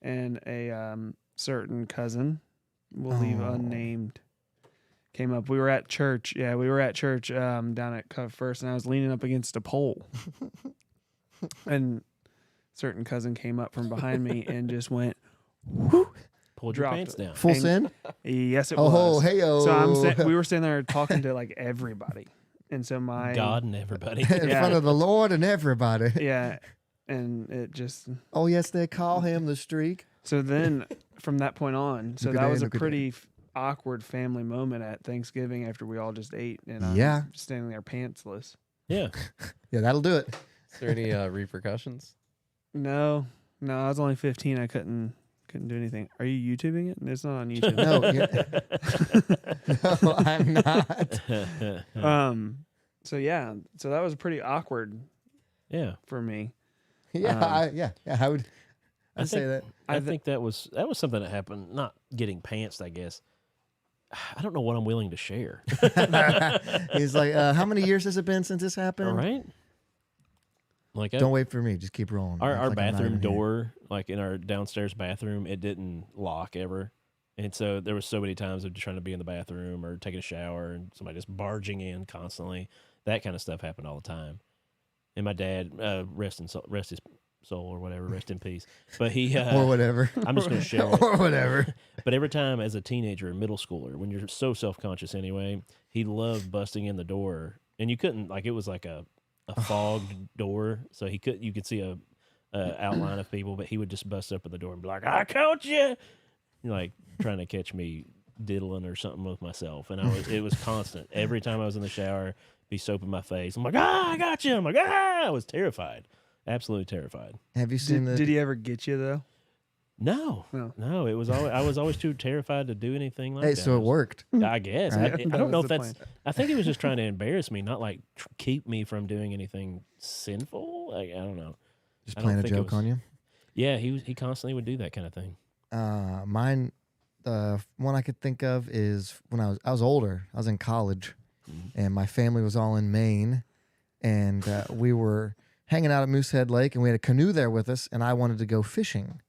and a certain cousin, we'll leave Oh. unnamed, came up. We were at church. Yeah, we were at church down at Cove First, and I was leaning up against a pole. And certain cousin came up from behind me and just went, Pulled your Dropped pants it. down. Full And- send? yes, it Oh, was. hey-o. So we were standing there talking to like everybody. And so my God and everybody. In Yeah. front of the Lord and everybody. yeah, and it just Oh, yes, they call him the streak. so then from that point on, so Good that day, was a good day. pretty awkward family moment at Thanksgiving after we all just ate and I'm Yeah. standing there pantsless. Yeah. Yeah, that'll do it. Is there any repercussions? No, I was only 15. I couldn't do anything. Are you YouTubing it? It's not on YouTube. No, no, I'm not. So yeah, so that was pretty awkward Yeah. for me. Yeah, I would. I I'd say that. I think that was something that happened. Not getting pantsed, I guess. I don't know what I'm willing to share. He's like, how many years has it been since this happened? All right. Like Don't wait for me. Just keep rolling. our Act like I'm not bathroom even here. door, like in our downstairs bathroom, it didn't lock ever. And so there was so many times of just trying to be in the bathroom or taking a shower and somebody just barging in constantly. That kind of stuff happened all the time. And my dad, rest his soul or whatever, rest in peace. But he, or whatever. I'm just going to share it. or whatever. But every time as a teenager, middle schooler, when you're so self-conscious anyway, he loved busting in the door. And you couldn't, like, it was like a fogged door. So you could see a outline of people, but he would just bust up at the door and be like, I caught you. Like trying to catch me diddling or something with myself. And it was constant. Every time I was in the shower, be soap in my face. I'm like, I got you. I'm like, I was terrified. Absolutely terrified. Have you seen Did he ever get you though? No, it was always, I was always too terrified to do anything like Hey, that. so it worked. I guess. Right. I That don't know was if the that's. plan. I think he was just trying to embarrass me, not like keep me from doing anything sinful. Like, I don't know. Just I don't playing a think it joke was- on you. Yeah, he constantly would do that kind of thing. Mine, the one I could think of is when I was older. I was in college, and my family was all in Maine, and we were hanging out at Moosehead Lake, and we had a canoe there with us, and I wanted to go fishing.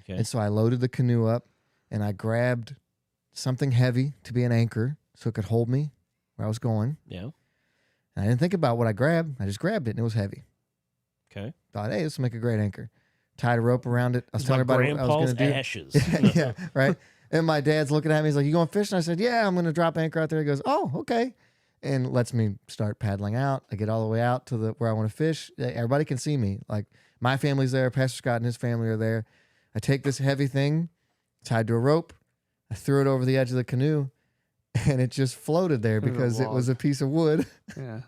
Okay. And so I loaded the canoe up, and I grabbed something heavy to be an anchor so it could hold me where I was going. Yeah. And I didn't think about what I grabbed. I just grabbed it, and it was heavy. Okay. Thought, hey, this will make a great anchor. Tied a rope around it. I was It's telling like everybody what I was Grandpa's going to do. ashes. Yeah, right. And my dad's looking at me. He's like, "You going fishing?" I said, "Yeah, I'm going to drop anchor out there." He goes, "Oh, okay," and lets me start paddling out. I get all the way out to where I want to fish. Everybody can see me. Like my family's there. Pastor Scott and his family are there. I take this heavy thing, tied to a rope. I threw it over the edge of the canoe, and it just floated there It was a because it was log. a piece of wood. Yeah.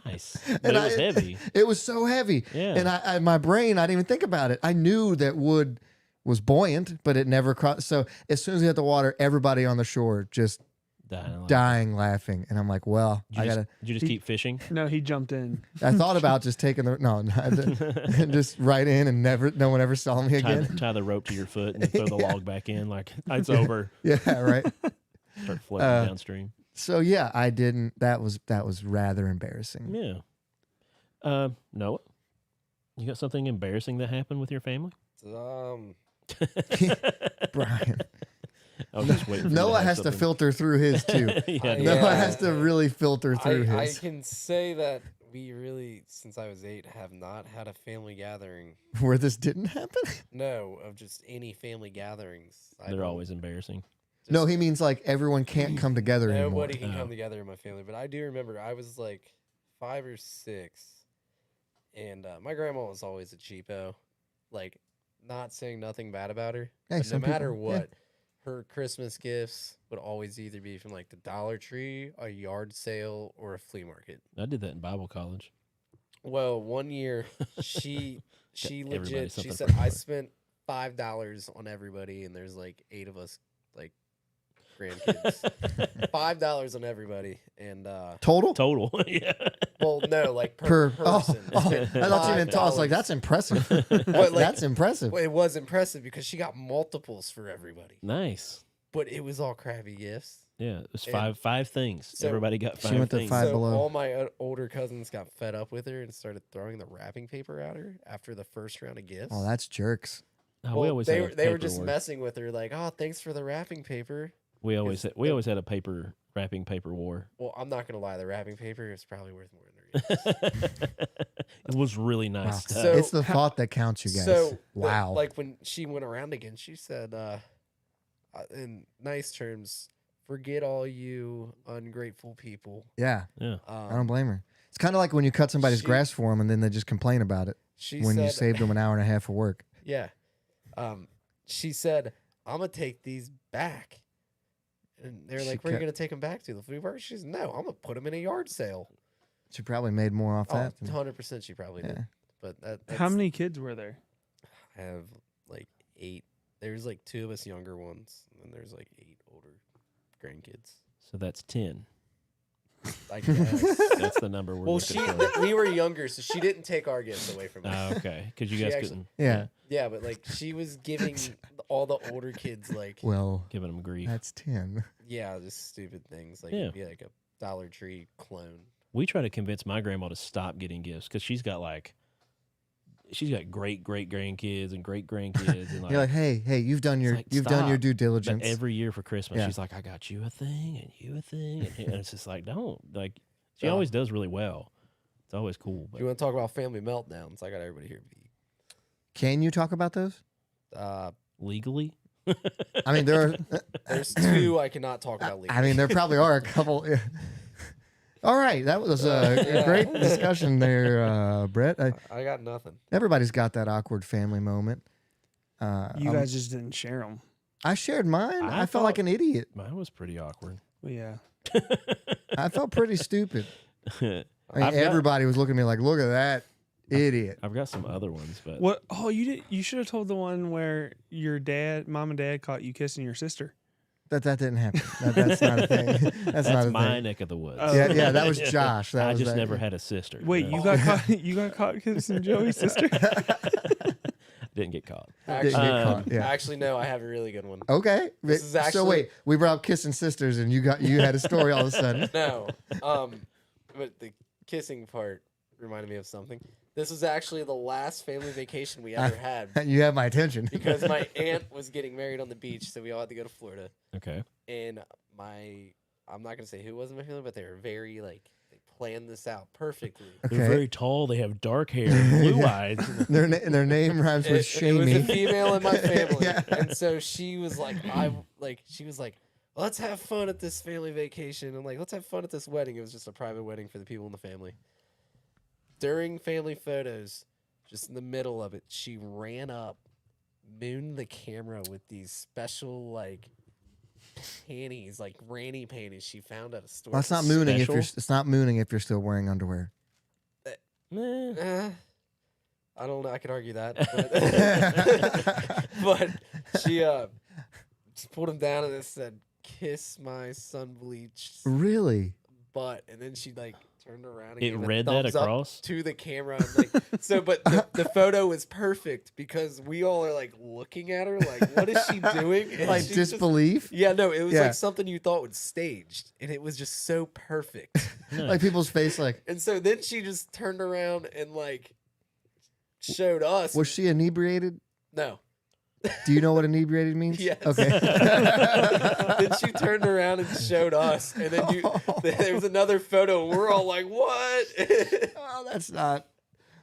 Nice. But it was heavy. It was so heavy. Yeah. And I my brain, I didn't even think about it. I knew that wood was buoyant, but it never crossed. So as soon as we hit the water, everybody on the shore just dying laughing. And I'm like, well, Did you, I just, gotta. did you just keep fishing? No, he jumped in. I thought about just taking just right in and no one ever saw me Tie, again. tie the rope to your foot and throw the log back in. Like, it's over. Yeah, right. Start floating downstream. So yeah, I didn't. That was rather embarrassing. Yeah. Noah, you got something embarrassing that happened with your family? Brian. I was just waiting for you Noah have has to something. filter through his too. Yeah, Yeah. Noah has to really filter through I his. can say that we really, since I was 8, have not had a family gathering. Where this didn't happen? No, of just any family gatherings. They're always embarrassing. No, he means like everyone can't come together anymore. Nobody can Oh. come together in my family. But I do remember I was like 5 or 6, and my grandma was always a cheapo. Like, not saying nothing bad about her. Hey, but no some matter people- yeah. what, her Christmas gifts would always either be from like the Dollar Tree, a yard sale, or a flea market. I did that in Bible college. Well, one year she everybody legit she something said for I Lord." spent $5 on everybody, and there's like 8 of us. Like, grandkids. $5 on everybody, and Total? Total. Yeah. well, no, like per person. I thought you meant I was like, that's impressive. That's impressive. Well, it was impressive because she got multiples for everybody, Nice. but it was all crappy gifts. Yeah, it was And five things. so Everybody got she 5 went to things. 5 So below. all my older cousins got fed up with her and started throwing the wrapping paper at her after the first round of gifts. Oh, that's jerks. Oh, Well, we always they had a they were paper just war. messing with her, like, oh, thanks for the wrapping paper. We always It's- we always had a wrapping paper war. Well, I'm not gonna lie, the wrapping paper is probably worth more than her gifts. It was really Wow. nice stuff. So- It's the thought that counts, you guys. So, wow. like when she went around again, she said, in nice terms, forget all you ungrateful people. yeah, Yeah. I don't blame her. It's kind of like when you cut somebody's She- grass for them and then they just complain about it She when said, you saved them an hour and a half of work. yeah. She said, I'm gonna take these back. And they're She like, where are you kept- gonna take them back to? The flea market? She says, no, I'm gonna put them in a yard sale. She probably made more off Oh, that. than- 100% she probably yeah. did. But that's, How many kids were there? I have like 8. There's like 2 of us younger ones, and then there's like 8 older grandkids. So that's 10. I guess. That's the number we're Well, looking for. we were younger, so she didn't take our gifts away from us. Oh, okay, because you She guys actually- couldn't. Yeah. Yeah, but like she was giving all the older kids like, Well, Giving them grief. that's 10. yeah, just stupid things. Like Yeah. it'd be like a Dollar Tree clone. We try to convince my grandma to stop getting gifts because she's got great grandkids and great grandkids and like, You're like, hey, you've done your like, you've done your stop. due but diligence. every year for Christmas Yeah. she's like, I got you a thing and you a thing and it's just like, don't, like, she Yeah. always does really well. It's always cool. If But you want to talk about family meltdowns, I got everybody here beat. Can you talk about those? legally, I mean, there are. There's 2 I cannot talk about legally. I mean, there probably are a couple. All right, that was a Yeah. great discussion there, Brett. I got nothing. Everybody's got that awkward family moment. You guys just didn't share them. I shared mine. I I felt like an idiot. mine was pretty awkward. Well, yeah. I felt pretty stupid. I mean, I've got- everybody was looking at me like, "Look at that idiot." I've got some other ones, but What? Oh, you did. You should have told the one where your mom and dad caught you kissing your sister. That didn't happen. That's not a thing. That's not that's a my thing. neck of the woods. Oh. Yeah, that was Josh. That I was just that. never had a sister. Wait, No. you got caught. You got caught kissing Joey's sister. Didn't get caught. Didn't get caught. Yeah. Actually, no, I have a really good one. Okay. This is So actually- wait, we brought up kissing sisters, and you had a story all of a sudden. No, but the kissing part reminded me of something. This was actually the last family vacation we ever had You have my attention. because my aunt was getting married on the beach, so we all had to go to Florida. Okay. And I'm not gonna say who was in my family, but they were very like they planned this out perfectly. They're Okay. very tall. They have dark hair, blue eyes. Their name rhymes with It was a shamey. female in my family, Yeah. and so she was like, she was like, let's have fun at this family vacation, and like, let's have fun at this wedding. It was just a private wedding for the people in the family. During family photos, just in the middle of it, she ran up, mooned the camera with these special like panties, like granny panties she found at a store. Well, it's not mooning if you're. Special? It's not mooning if you're still wearing underwear. Eh. I don't know. I could argue that, but she just pulled him down and it said, "Kiss my sun bleached Really? butt," and then she like turned around and It gave a read that thumbs up across? to the camera. And, like, so, but the photo was perfect because we all are like looking at her, like, what is she doing? And Like she's just- disbelief? yeah, no, it was Yeah. like something you thought was staged, and it was just so perfect. Like people's face, like, And so then she just turned around and like showed us. was she inebriated? No. Do you know what inebriated means? Yes. Okay. Then she turned around and showed us, and then there was another photo, and we're all like, "What?" Oh, that's not.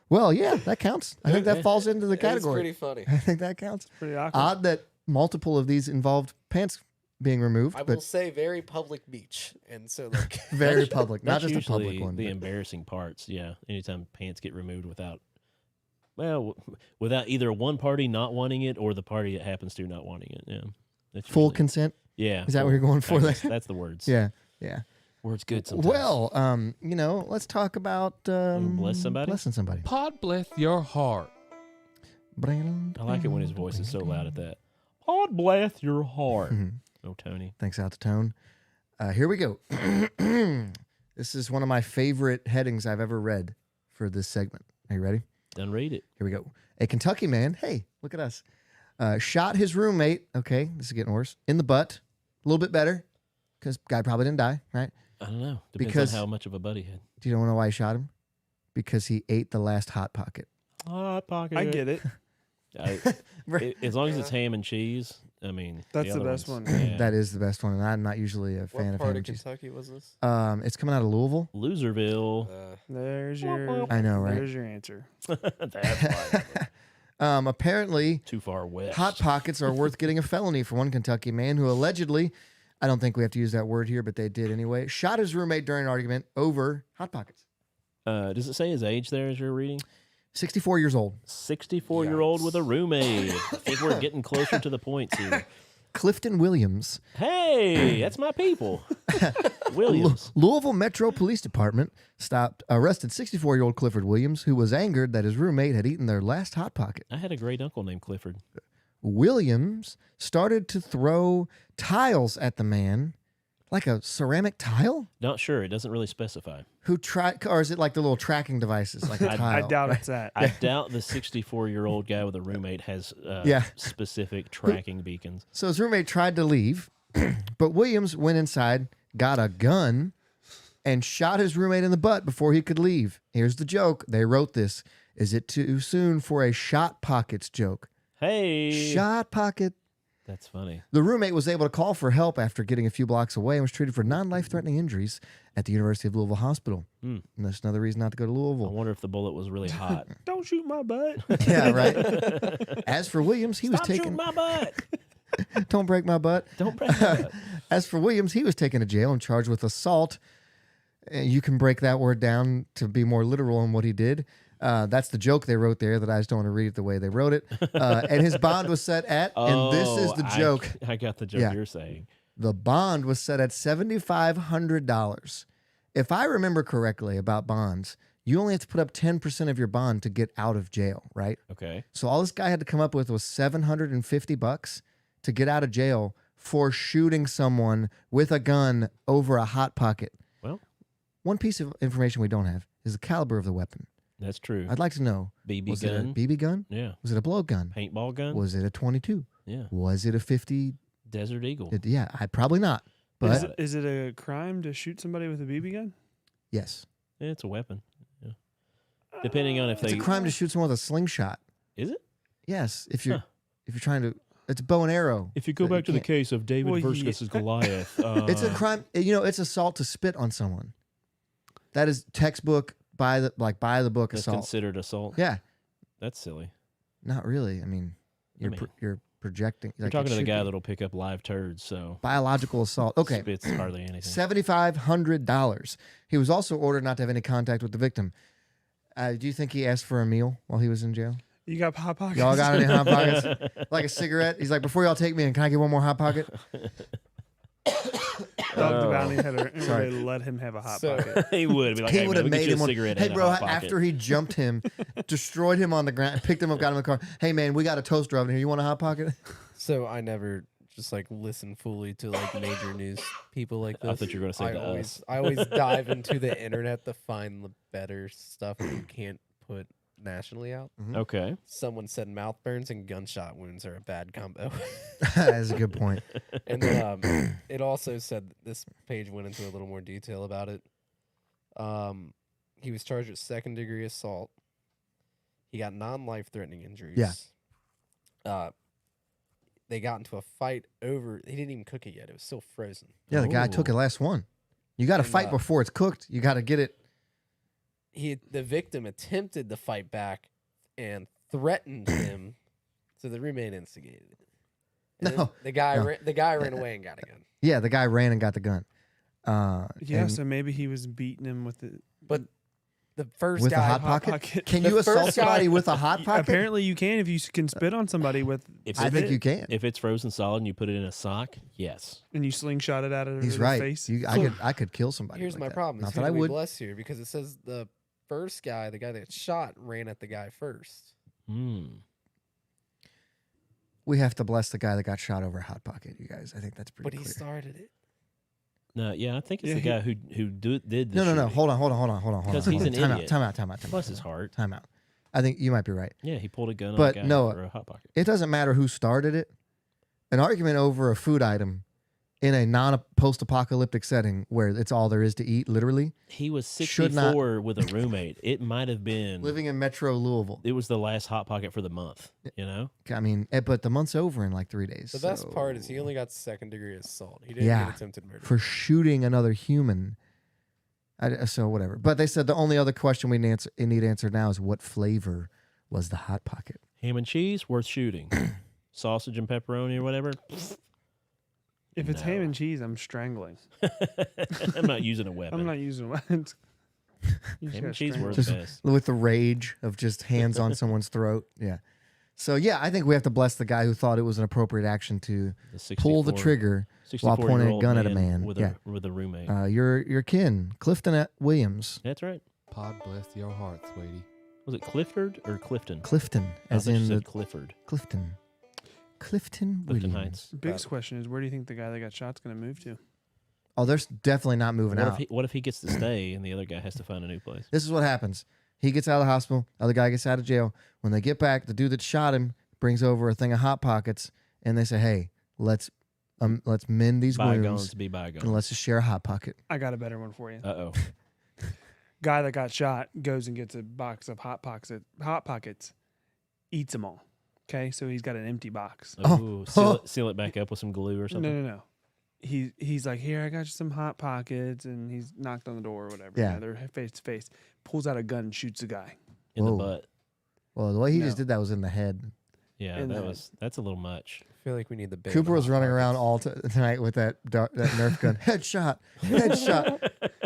Well, yeah, that counts. I think that falls into the It's category. pretty funny. I think that counts. Pretty awkward. Odd that multiple of these involved pants being removed, I will but say very public beach, and so like very public, not That's just a public usually one. the but- embarrassing parts. Yeah. Anytime pants get removed without either one party not wanting it or the party it happens to not wanting it. Yeah. That's Full usually- consent. Yeah. Is that what you're going for That's, there? that's the words. Yeah, yeah. Words good sometimes. Well, let's talk about bless somebody? blessing somebody. Pod bless your heart. I like it when his voice is so loud at that. Pod bless your heart. Mhm. Oh, Tony. Thanks out to Tone. Here we go. This is one of my favorite headings I've ever read for this segment. Are you ready? Done read it. Here we go. A Kentucky man, hey, look at us, shot his roommate, okay, this is getting worse, in the butt. A little bit better, because guy probably didn't die, right? I don't know. Depends Because- on how much of a buddy he had. Do you know why he shot him? Because he ate the last Hot Pocket. Hot pocket. I get it. As long as it's ham and cheese, I mean, That's the other best ones, one. Yeah. That is the best one, and I'm not usually a fan What of part ham of and cheese. Kentucky was this? It's coming out of Louisville. Loserville. There's your. I know, right? There's your answer. That's fine. Apparently, Too far west. Hot Pockets are worth getting a felony for one Kentucky man who allegedly, I don't think we have to use that word here, but they did anyway, shot his roommate during an argument over Hot Pockets. Does it say his age there as you're reading? 64 years old. 64-year-old with a roommate. I think we're getting closer to the points here. Clifton Williams. Hey, that's my people. Williams. Louisville Metro Police Department arrested 64-year-old Clifford Williams, who was angered that his roommate had eaten their last Hot Pocket. I had a great uncle named Clifford. Williams started to throw tiles at the man, like a ceramic tile, Not sure. It doesn't really specify. who tried, or is it like the little tracking devices, like a I tile? I doubt it's that. I doubt the 64-year-old guy with a roommate has Yeah. specific tracking beacons. So his roommate tried to leave, but Williams went inside, got a gun, and shot his roommate in the butt before he could leave. Here's the joke. They wrote this. Is it too soon for a shot pockets joke? Hey. Shot pocket. That's funny. The roommate was able to call for help after getting a few blocks away and was treated for non-life-threatening injuries at the University of Louisville Hospital. And that's another reason not to go to I Louisville. wonder if the bullet was really hot. Don't shoot my butt. Yeah, right. As for Williams, he was Stop taken. shooting my butt. Don't break my butt. Don't break my butt. As for Williams, he was taken to jail and charged with assault. You can break that word down to be more literal in what he did. That's the joke they wrote there that I just don't want to read it the way they wrote it. And his bond was set at, and this is the joke. I got the joke Yeah. you're saying. The bond was set at $7,500. If I remember correctly about bonds, you only have to put up 10% of your bond to get out of jail, right? Okay. So all this guy had to come up with was $750 to get out of jail for shooting someone with a gun over a Hot Pocket. Well, One piece of information we don't have is the caliber of the weapon. that's true. I'd like to know. BB Was gun. it a BB gun? Yeah. Was it a blow gun? Paintball gun. Was it a 22? Yeah. Was it a 50? Desert Eagle. Yeah, probably not. But Is it a crime to shoot somebody with a BB gun? yes. Yeah, it's a weapon. Yeah. Depending on if It's they a crime to shoot someone with a slingshot. Is it? Yes, if you're trying to, it's bow and arrow. If you go But you back to the can't- case of David Well, versus Goliath, It's a crime. It's assault to spit on someone. That is textbook by the book that's assault. considered assault. Yeah, That's silly. not really. I mean, you're mean, you're projecting. You're like, talking it to the should guy be. that'll pick up live turds, so Biological assault. Okay, spit's hardly anything. $7,500. He was also ordered not to have any contact with the victim. Do you think he asked for a meal while he was in jail? You got Hot Pockets? Y'all got any Hot Pockets? Like a cigarette? He's like, before y'all take me in, can I get one more Hot Pocket? Dog the bounty hunter. And Sorry. They let him have a Hot So- Pocket. He would be like, He hey, would man, have we get made you him a one. cigarette Hey, and a bro, Hot Pocket. after he jumped him, destroyed him on the ground, picked him up, got him in the car. Hey, man, we got a toaster oven here. You want a Hot Pocket? So I never just like listen fully to like major news people like this. I thought you were gonna say I to always, us. I always dive into the internet to find the better stuff that you can't put nationally out. Okay. Someone said mouth burns and gunshot wounds are a bad combo. That's a good point. And then it also said this page went into a little more detail about it. He was charged with second-degree assault. He got non-life-threatening injuries. Yeah. They got into a fight over. He didn't even cook it yet. It was still frozen. Yeah, the guy took Ooh. the last one. You got to And, fight before it's cooked. You got to get it. The victim attempted to fight back and threatened him, so the roommate instigated it. And then No, the guy no. the guy ran away and got a gun. Yeah, the guy ran and got the gun. Yeah, and so maybe he was beating him with it. But the first with a guy Hot Hot Pocket? Pocket. Can The you assault first guy- somebody with a Hot Pocket? Apparently, you can if you can spit on somebody with. If I it- think you can. If it's frozen solid and you put it in a sock, yes. And you slingshot it out of He's their right. face. I could kill somebody. Here's like my that. problem. Not It's that I who do we would. bless here because it says the first guy, the guy that shot, ran at the guy first. Hmm. we have to bless the guy that got shot over a Hot Pocket, you guys. I think that's pretty But he clear. started it. No, yeah, I think it's Yeah, the guy who did the No. shooting. Hold on. Because he's an idiot. Time out. Bless his heart. Time out. I think you might be right. Yeah, he pulled a gun on But a guy Noah, for a Hot Pocket. It doesn't matter who started it. An argument over a food item in a non-post-apocalyptic setting where it's all there is to eat, literally, He was should not- 64 with a roommate. It might have been. living in Metro Louisville. It was the last Hot Pocket for the month, you know? I mean, but the month's over in like 3 days. The best so- part is he only got second-degree assault. He didn't Yeah. get attempted murder. for shooting another human. So whatever. But they said the only other question we need answered now is what flavor was the Hot Pocket? Ham and cheese, worth shooting. Sausage and pepperoni or whatever. If it's No. ham and cheese, I'm strangling. I'm not using a weapon. I'm not using one. Ham and cheese works Just best. with the rage of just hands on someone's throat. Yeah. So yeah, I think we have to bless the guy who thought it was an appropriate action to The pull the 64 trigger while pointing a 64-year-old gun at a man. with Yeah. with a roommate. Your kin, Clifton Williams. That's right. Pod bless your heart, sweetie. Was it Clifford or Clifton? Clifton, I as thought you in said the Clifford. Clifton Clifton Williams. Heights. Biggest question is, where do you think the guy that got shot's going to move to? Oh, they're definitely not moving out. What if he gets to stay and the other guy has to find a new place? This is what happens. He gets out of the hospital. Other guy gets out of jail. When they get back, the dude that shot him brings over a thing of Hot Pockets, and they say, "Hey, let's mend these Bygones wounds, be bygones. and let's just share a Hot Pocket." I got a better one for you. Uh-oh. Guy that got shot goes and gets a box of Hot Pockets, eats them all. Okay, so he's got an empty box. Ooh, seal it back up with some glue or something. No. He's like, here, I got you some Hot Pockets, and he's knocked on the door or whatever. Yeah. They're face to face. Pulls out a gun, and shoots a guy. In Whoa. the butt. Well, the way he just No. did that was in the head. Yeah, In the head. that's a little much. I feel like we need the bait Cooper on was Hot running around Pockets. all tonight with that Nerf gun. Headshot.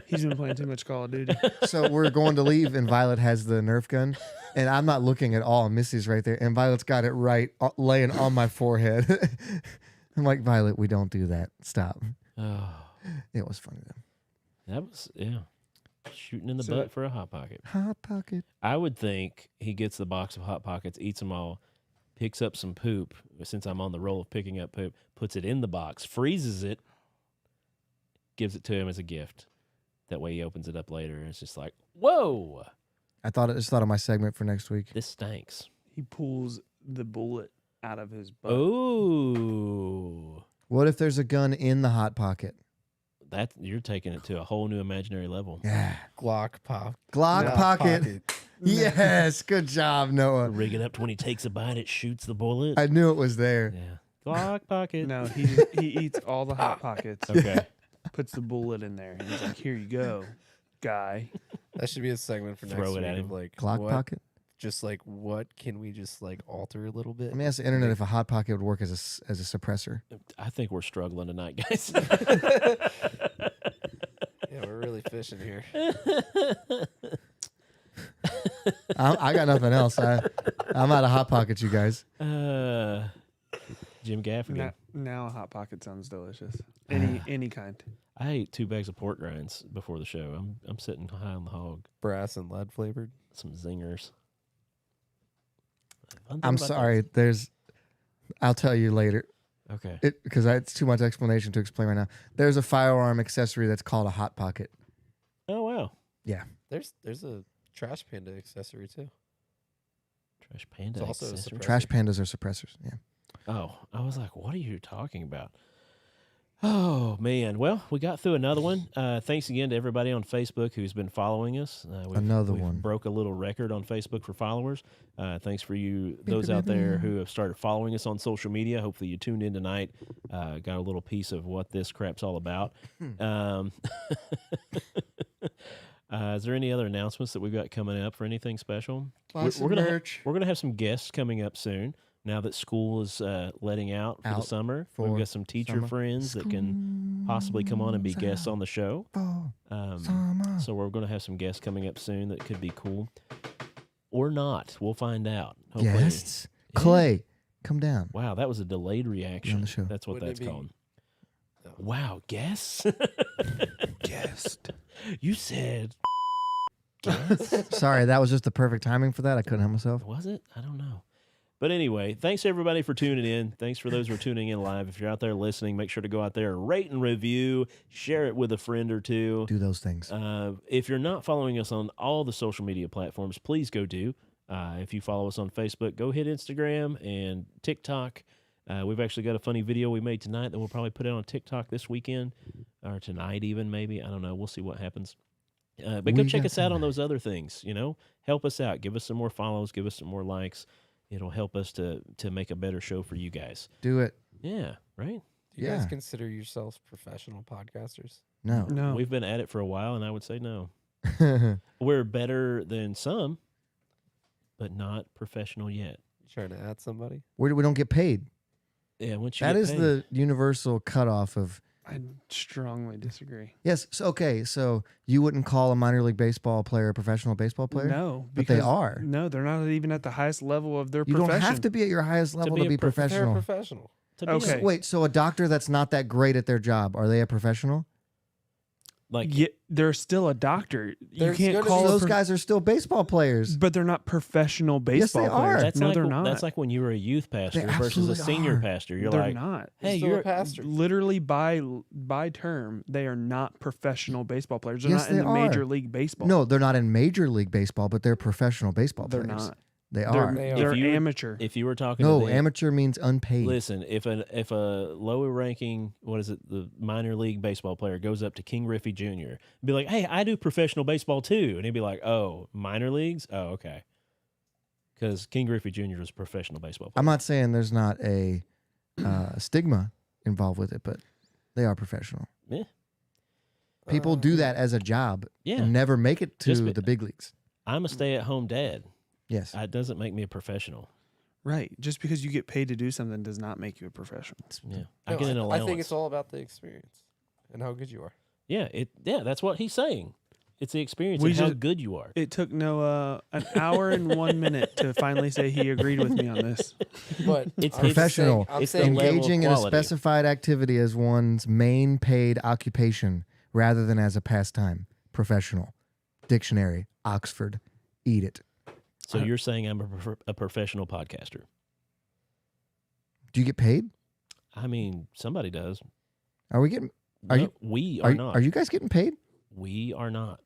He's been playing too much Call of Duty. So we're going to leave, and Violet has the Nerf gun, and I'm not looking at all. Missy's right there, and Violet's got it right laying on my forehead. I'm like, Violet, we don't do that. Stop. Oh, It was funny though. that was, yeah. Shooting in the So- butt for a Hot Pocket. Hot Pocket. I would think he gets the box of Hot Pockets, eats them all, picks up some poop, since I'm on the roll of picking up poop, puts it in the box, freezes it, gives it to him as a gift. That way he opens it up later and it's just like, whoa, I just thought of my segment for next week. this stinks. He pulls the bullet out of his butt. Oh, What if there's a gun in the Hot Pocket? that you're taking it to a whole new imaginary level. Yeah. Glock pop. Glock Glock pocket. Yes. Good job, Noah. Rig it up to when he takes a bite, it shoots the bullet. I knew it was there. Yeah. Glock pocket. No, he eats all the Hot Pockets, Okay. puts the bullet in there, and he's like, here you go, guy. That should be a segment for Throw next it week. at Of him. like Glock what, pocket. Just like what can we just like alter a little bit? Let me ask the internet if a Hot Pocket would work as a suppressor. I think we're struggling tonight, guys. Yeah, we're really fishing here. I got nothing else. I'm out of Hot Pockets, you guys. Jim Gaffigan. Now a Hot Pocket sounds delicious. Any kind. I ate 2 bags of pork rinds before the show. I'm sitting high on the hog. Brass and lead flavored. Some zingers. I'm sorry. I'll tell you later. Okay. Because it's too much explanation to explain right now. There's a firearm accessory that's called a Hot Pocket. Oh wow. There's a trash panda accessory too. Trash panda. It's also a accessory? suppressor. Trash pandas are suppressors. Yeah. Oh, I was like, what are you talking about? Oh man. Well, we got through another one. Thanks again to everybody on Facebook who's been following us. Another we've one. broke a little record on Facebook for followers. Thanks for those out there who have started following us on social media. Hopefully you tuned in tonight. Got a little piece of what this crap's all about. Is there any other announcements that we've got coming up for anything special? We're gonna have some guests coming up soon. Now that school is letting out for the summer, we've got some teacher summer. friends that can possibly come on and be guests on the show. So we're going to have some guests coming up soon that could be cool, or not. We'll find out. Hopefully. Yes. Clay, come down. Wow, that was a delayed reaction. the show. That's what Wouldn't it that's be- called. No. Wow, guess? Guest. You said Sorry, that was just the perfect timing for that. I couldn't help myself. was it? I don't know. But anyway, thanks everybody for tuning in. Thanks for those who are tuning in live. If you're out there listening, make sure to go out there, rate and review, share it with a friend or two. Do those things. If you're not following us on all the social media platforms, please go do. If you follow us on Facebook, go hit Instagram and TikTok. We've actually got a funny video we made tonight that we'll probably put out on TikTok this weekend or tonight even maybe. I don't know. We'll see what happens. But go check us out on those other things, you know. Help us out. Give us some more follows. Give us some more likes. It'll help us to make a better show for you guys. Do it. Yeah, right? Do you guys consider yourselves professional podcasters? No. No. We've been at it for a while, and I would say no. We're better than some, but not professional yet. You trying to add somebody? we don't get paid. Yeah, once you That get is paid. the universal cutoff of. I strongly disagree. Yes. So, okay. So you wouldn't call a minor league baseball player a professional baseball player? No, But they because- are. No, they're not even at the highest level of their You profession. don't have to be at your highest level be to a be prof- They're professional. professional. To be Okay. Wait, so a doctor that's not that great at their job, are they a professional? like Yeah, they're still a doctor. You There's can't gonna call be- Those guys are still baseball players. but they're not professional baseball they are. players. that's no, like they're not. that's like when you were a youth pastor versus a absolutely senior are. pastor. You're they're like, not. hey, Still you're a pastor. Literally by term, they are not professional baseball players. They're Yes, not in they the are. Major League Baseball. No, they're not in Major League Baseball, but they're professional baseball they're players. not. They They're, are. They are. they're If you- amateur. if you were talking No, to them, amateur means unpaid. listen, if a lower ranking, what is it, the minor league baseball player goes up to King Griffey Jr., be like, hey, I do professional baseball too. And he'd be like, oh, minor leagues? Oh, okay. Because King Griffey Jr. is a professional baseball player. I'm not saying there's not a stigma involved with it, but they are professional. Yeah. People do that as a job Yeah. and never make it to Just be- the big leagues. I'm a stay-at-home dad. Yes. It doesn't make me a professional. Right. Just because you get paid to do something does not make you a professional. Yeah. I No, get an I allowance. think it's all about the experience and how good you are. Yeah, that's what he's saying. It's the experience We and how just- good you are. It took Noah an hour and 1 minute to finally say he agreed with me on this. But It's I'm just professional. saying- I'm It's the saying level of Engaging in a quality. specified activity as one's main paid occupation rather than as a pastime. Professional. Dictionary. Oxford. Eat it. So you're saying I'm a professional podcaster. Do you get paid? I mean, somebody does. Are we getting? Are No, you? we are not. Are you guys getting paid? We are not.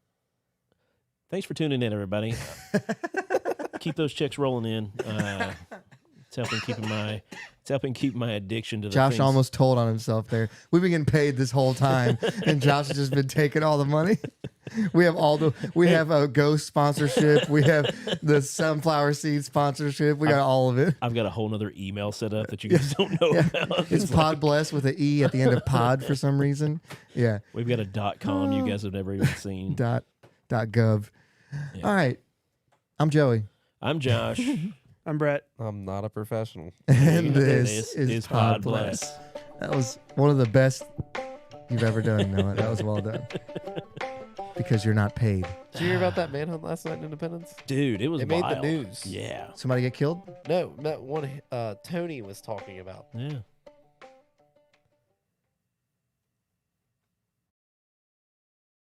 Thanks for tuning in, everybody. Keep those checks rolling in. It's helping keep my addiction to the Josh things. almost told on himself there. We've been getting paid this whole time, and Josh has just been taking all the money. We have a Ghost sponsorship. We have the sunflower seed sponsorship. We got all of it. I've got a whole nother email set up that you guys don't know about. It's Podbless with an E at the end of pod for some reason. Yeah. We've got a .com you guys have never even seen. .gov. Yeah. All right. I'm Joey. I'm Josh. I'm Brett. I'm not a professional. And this is Podbless. That was one of the best you've ever done, Noah. That was well done. Because you're not paid. Did you hear about that manhunt last night in Independence? Dude, it was It made the wild. news. Yeah. Somebody get killed? No, that one Tony was talking about. Yeah.